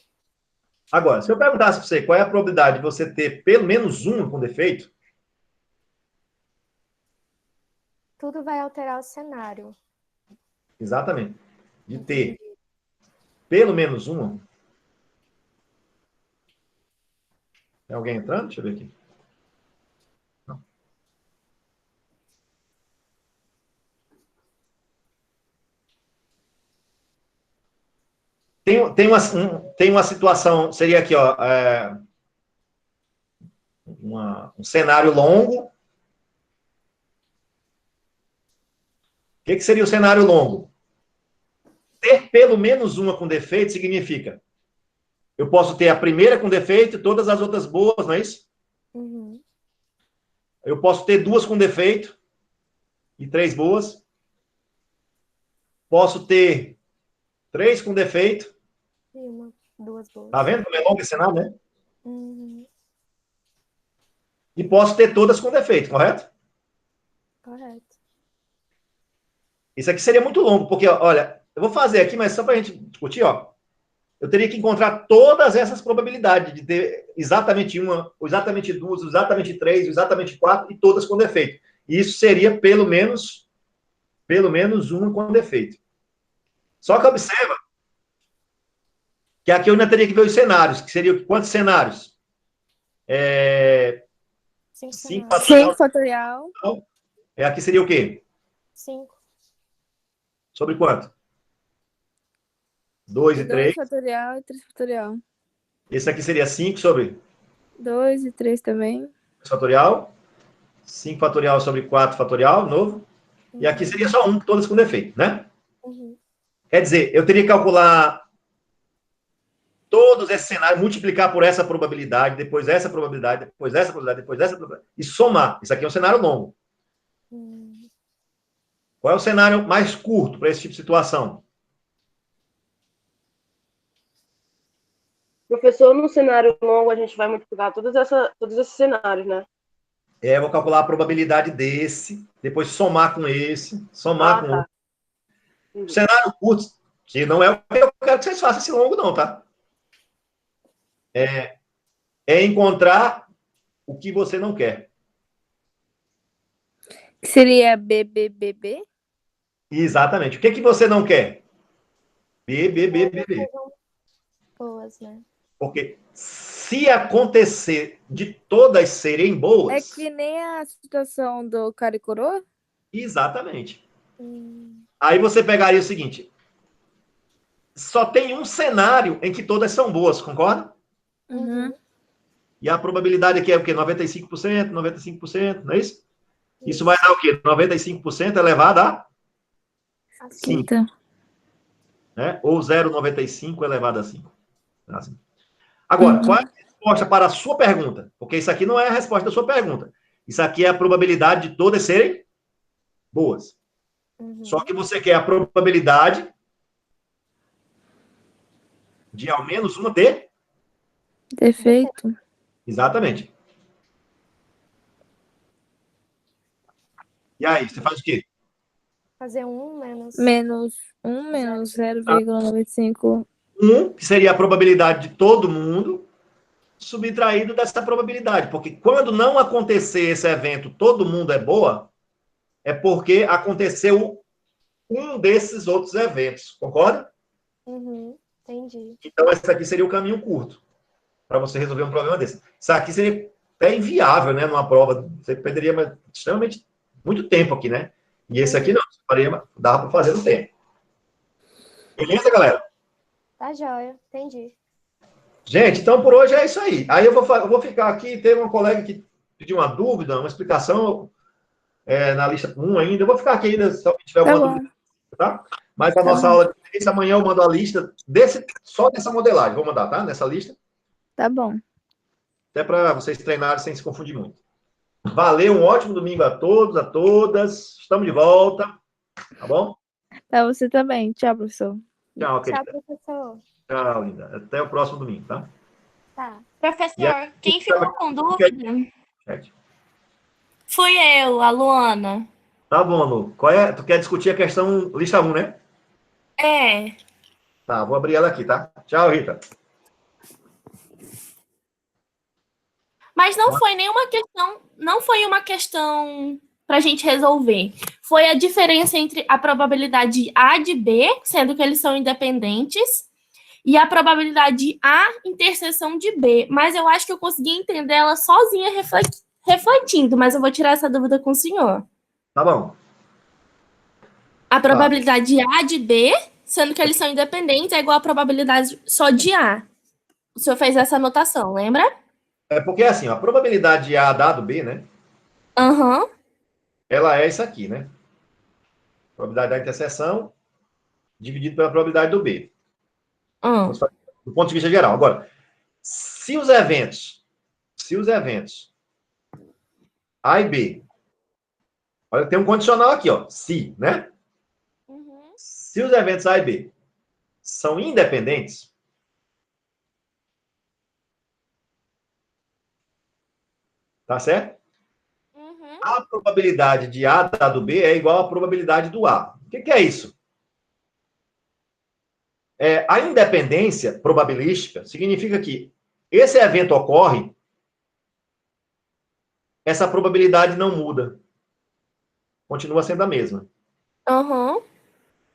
Agora, se eu perguntasse para você qual é a probabilidade de você ter pelo menos uma com defeito, Tudo vai alterar o cenário. exatamente, de ter pelo menos uma. Tem alguém entrando? Deixa eu ver aqui. Não. Tem uma situação, seria aqui, ó, um cenário longo. O que seria o cenário longo? Ter pelo menos uma com defeito significa eu posso ter a primeira com defeito e todas as outras boas, não é isso? Uhum. Eu posso ter 2 com defeito e 3 boas. Posso ter 3 com defeito. E uma, duas boas. Tá vendo como é longo esse cenário, né? Uhum, E posso ter todas com defeito, correto? correto. Isso aqui seria muito longo, porque, olha, eu vou fazer aqui, mas só para a gente discutir, ó. Eu teria que encontrar todas essas probabilidades de ter exatamente uma, ou exatamente duas, ou exatamente três, ou exatamente quatro, e todas com defeito. E isso seria pelo menos uma com defeito. Só que observa que aqui eu ainda teria que ver os cenários, que seria quantos cenários? 5 5 cenários. 5 fatorial. Aqui seria o quê? 5. Sobre quanto? 2 e 2 3. fatorial e 3 fatorial. Esse aqui seria 5 sobre 2 e 3 também. 2 fatorial. 5 fatorial sobre 4 fatorial, novo. E aqui seria só 1, todas com defeito, né? Uhum. Quer dizer, eu teria que calcular todos esses cenários, multiplicar por essa probabilidade, depois essa probabilidade, depois essa probabilidade, depois essa probabilidade, e somar. Isso aqui é um cenário longo. Qual é o cenário mais curto para esse tipo de situação? Professor, no cenário longo, a gente vai multiplicar todos esses cenários, né? Eu vou calcular a probabilidade desse, depois somar com esse, somar com outro. O cenário curto, que não é o que eu quero que vocês façam esse longo, não, tá? É encontrar o que você não quer. Seria BBBB? Exatamente. O que você não quer? B. Boas, né? Porque se acontecer de todas serem É boas... que nem a situação do cara e coroa? Exatamente. Aí você pegaria o seguinte: só tem um cenário em que todas são boas, concorda? Uhum. E a probabilidade aqui é o quê? 95%, 95%, não é isso? Isso vai dar o quê? 95% elevado a 5, Quinta. né? Ou 0,95 elevado a 5. Assim. Agora, qual é a resposta para a sua pergunta? Porque isso aqui não é a resposta da sua pergunta. Isso aqui é a probabilidade de todas serem boas. Só que você quer a probabilidade de ao menos uma ter? Defeito. Exatamente. E aí, você faz o quê? Fazer 1 menos... Menos 1 menos 0,95. 1, que seria a probabilidade de todo mundo, subtraído dessa probabilidade. Porque quando não acontecer esse evento, todo mundo é boa, é porque aconteceu um desses outros eventos. Concorda? Entendi. Então, esse aqui seria o caminho curto para você resolver um problema desse. Isso aqui seria até inviável, né? Numa prova. Você perderia extremamente muito tempo aqui, né? E esse aqui não. Dava para fazer no tempo. Beleza, galera? Tá joia, entendi. Gente, então por hoje é isso aí. Aí eu vou ficar aqui, teve uma colega que pediu uma dúvida, uma explicação na lista 1 ainda. Eu vou ficar aqui ainda, se alguém tiver alguma dúvida, tá? Mas a nossa aula de ciência, amanhã eu mando a lista só dessa modelagem. Vou mandar, tá? Nessa lista. Tá bom. Até para vocês treinarem sem se confundir muito. Valeu, um ótimo domingo a todos, a todas. Estamos de volta. Tá bom? Pra você também. Tchau, professor. Tchau, Tchau, querida. professor. Tchau, linda. Até o próximo domingo, tá? Tá. Professor, quem ficou com dúvida Chat. fui eu, a Luana. Tá bom, Lu. Qual é? Tu quer discutir a questão lista 1, né? É. Tá, vou abrir ela aqui, tá? Tchau, Rita. Mas não foi nenhuma questão, não foi uma questão pra gente resolver. Foi a diferença entre a probabilidade de A de B, sendo que eles são independentes, e a probabilidade de A interseção de B. Mas eu acho que eu consegui entender ela sozinha refletindo, mas eu vou tirar essa dúvida com o senhor. Tá bom. A probabilidade de A de B, sendo que eles são independentes, é igual a probabilidade só de A. O senhor fez essa anotação, lembra? É porque, assim, a probabilidade de A dado B, né? Aham. Ela é isso aqui, né? Probabilidade da interseção dividido pela probabilidade do B. Do ponto de vista geral. Agora, se os eventos A e B, olha, tem um condicional aqui, ó, se, né? Se os eventos A e B são independentes, tá certo? Uhum. A probabilidade de A dado B é igual à probabilidade do A. O que é isso? A independência probabilística significa que esse evento ocorre, essa probabilidade não muda. Continua sendo a mesma. Uhum.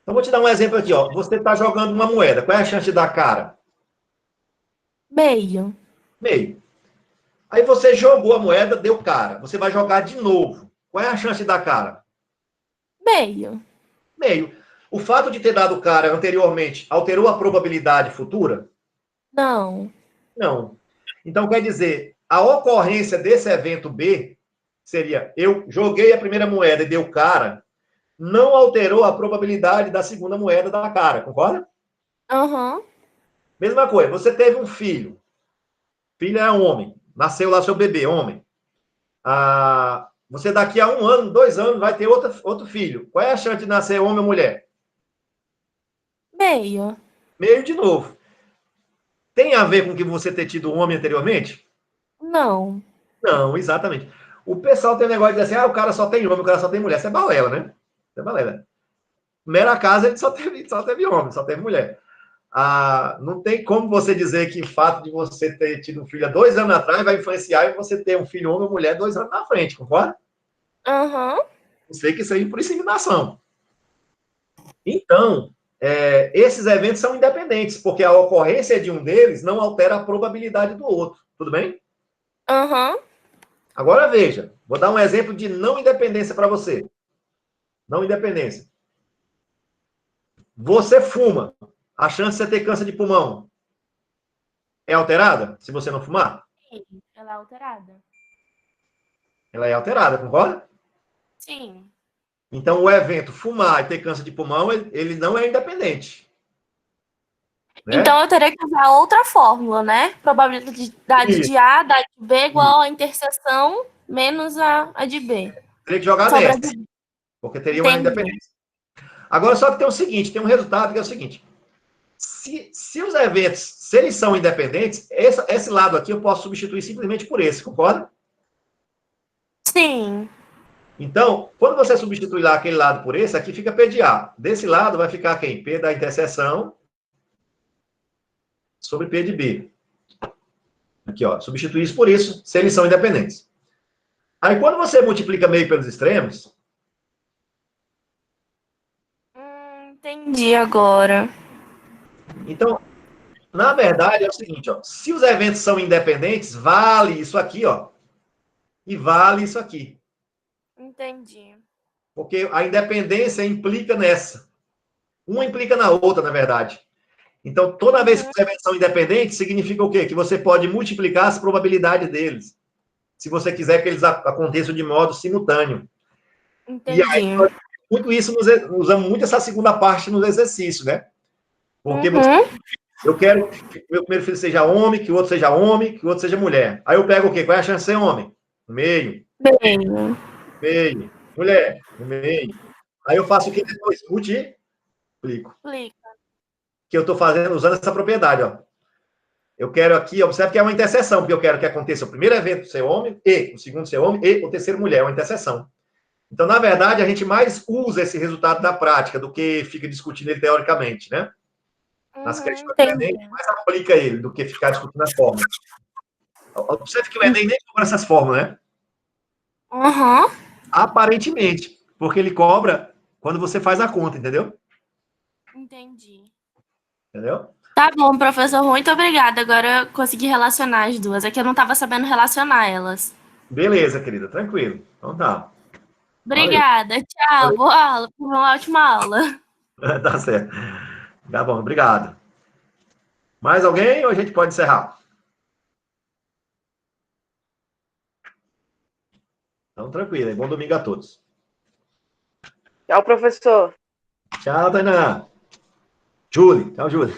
Então, vou te dar um exemplo aqui. Ó. Você está jogando uma moeda. Qual é a chance de dar cara? Meio. Meio. Aí você jogou a moeda, deu cara. Você vai jogar de novo. Qual é a chance de dar cara? Meio. Meio. O fato de ter dado cara anteriormente alterou a probabilidade futura? Não. Não. Então, quer dizer, a ocorrência desse evento B seria, eu joguei a primeira moeda e deu cara, não alterou a probabilidade da segunda moeda dar cara, concorda? Uhum. Mesma coisa, você teve um filho. Filho é homem. Nasceu lá seu bebê, homem. Você daqui a 1 ano, 2 anos, vai ter outro filho. Qual é a chance de nascer homem ou mulher? Meio. Meio de novo. Tem a ver com que você ter tido homem anteriormente? Não. Não, exatamente. O pessoal tem um negócio de dizer assim, o cara só tem homem, o cara só tem mulher. Isso é balela, né? Isso é balela. Mera casa, ele só teve homem, só teve mulher. Não tem como você dizer que o fato de você ter tido um filho há 2 anos atrás vai influenciar em você ter um filho homem ou mulher 2 anos na frente, concorda? Uhum. Não sei que isso aí por inseminação. Então, esses eventos são independentes, porque a ocorrência de um deles não altera a probabilidade do outro. Tudo bem? Uhum. Agora veja, vou dar um exemplo de não independência para você. Não independência. Você fuma. A chance de você ter câncer de pulmão é alterada se você não fumar? Sim, ela é alterada. Ela é alterada, concorda? Sim. Então, o evento fumar e ter câncer de pulmão, ele não é independente. Né? Então eu teria que usar outra fórmula, né? Probabilidade de A, da de B igual a interseção menos a de B. Teria que jogar Sobra nessa, de... porque teria uma Entendi. independência. Agora, só que tem o seguinte, tem um resultado que é o seguinte. Se os eventos, se eles são independentes, esse lado aqui eu posso substituir simplesmente por esse, concorda? Sim. Então, quando você substitui lá aquele lado por esse, aqui fica P de A. Desse lado vai ficar quem? P da interseção sobre P de B. Aqui, ó. Substitui isso por isso, se eles são independentes. Aí, quando você multiplica meio pelos extremos... Entendi agora. Então, na verdade, é o seguinte, ó. Se os eventos são independentes, vale isso aqui, ó. E vale isso aqui. Entendi. Porque a independência implica nessa. Uma implica na outra, na verdade. Então, toda vez que os eventos são independentes, significa o quê? Que você pode multiplicar as probabilidades deles. Se você quiser que eles aconteçam de modo simultâneo. Entendi. E aí, muito isso, usamos muito essa segunda parte nos exercícios, né? Porque eu quero que meu primeiro filho seja homem, que o outro seja homem, que o outro seja mulher. Aí eu pego o quê? Qual é a chance de ser homem? Meio. Meio. Meio. Mulher. Meio. Aí eu faço o quê depois? Multiplico. Que eu estou fazendo, usando essa propriedade, ó. Eu quero aqui, observe que é uma interseção, porque eu quero que aconteça o primeiro evento ser homem, e o segundo ser homem, e o terceiro mulher, é uma interseção. Então, na verdade, a gente mais usa esse resultado na prática do que fica discutindo ele teoricamente, né? Nas questões do Enem, a gente mais aplica ele do que ficar discutindo as fórmulas. Observe que o Enem nem cobra essas fórmulas, né? Aparentemente, porque ele cobra quando você faz a conta, entendeu? Entendi. Entendeu? Tá bom, professor, muito obrigada. Agora eu consegui relacionar as duas. É que eu não estava sabendo relacionar elas. Beleza, querida, tranquilo. Então tá. Obrigada, tchau. Valeu. Boa aula, foi uma ótima aula. Tá certo. Tá bom, obrigado. Mais alguém ou a gente pode encerrar? Então, tranquilo. Bom domingo a todos. Tchau, professor. Tchau, Tainá. Julie. Tchau, Julie.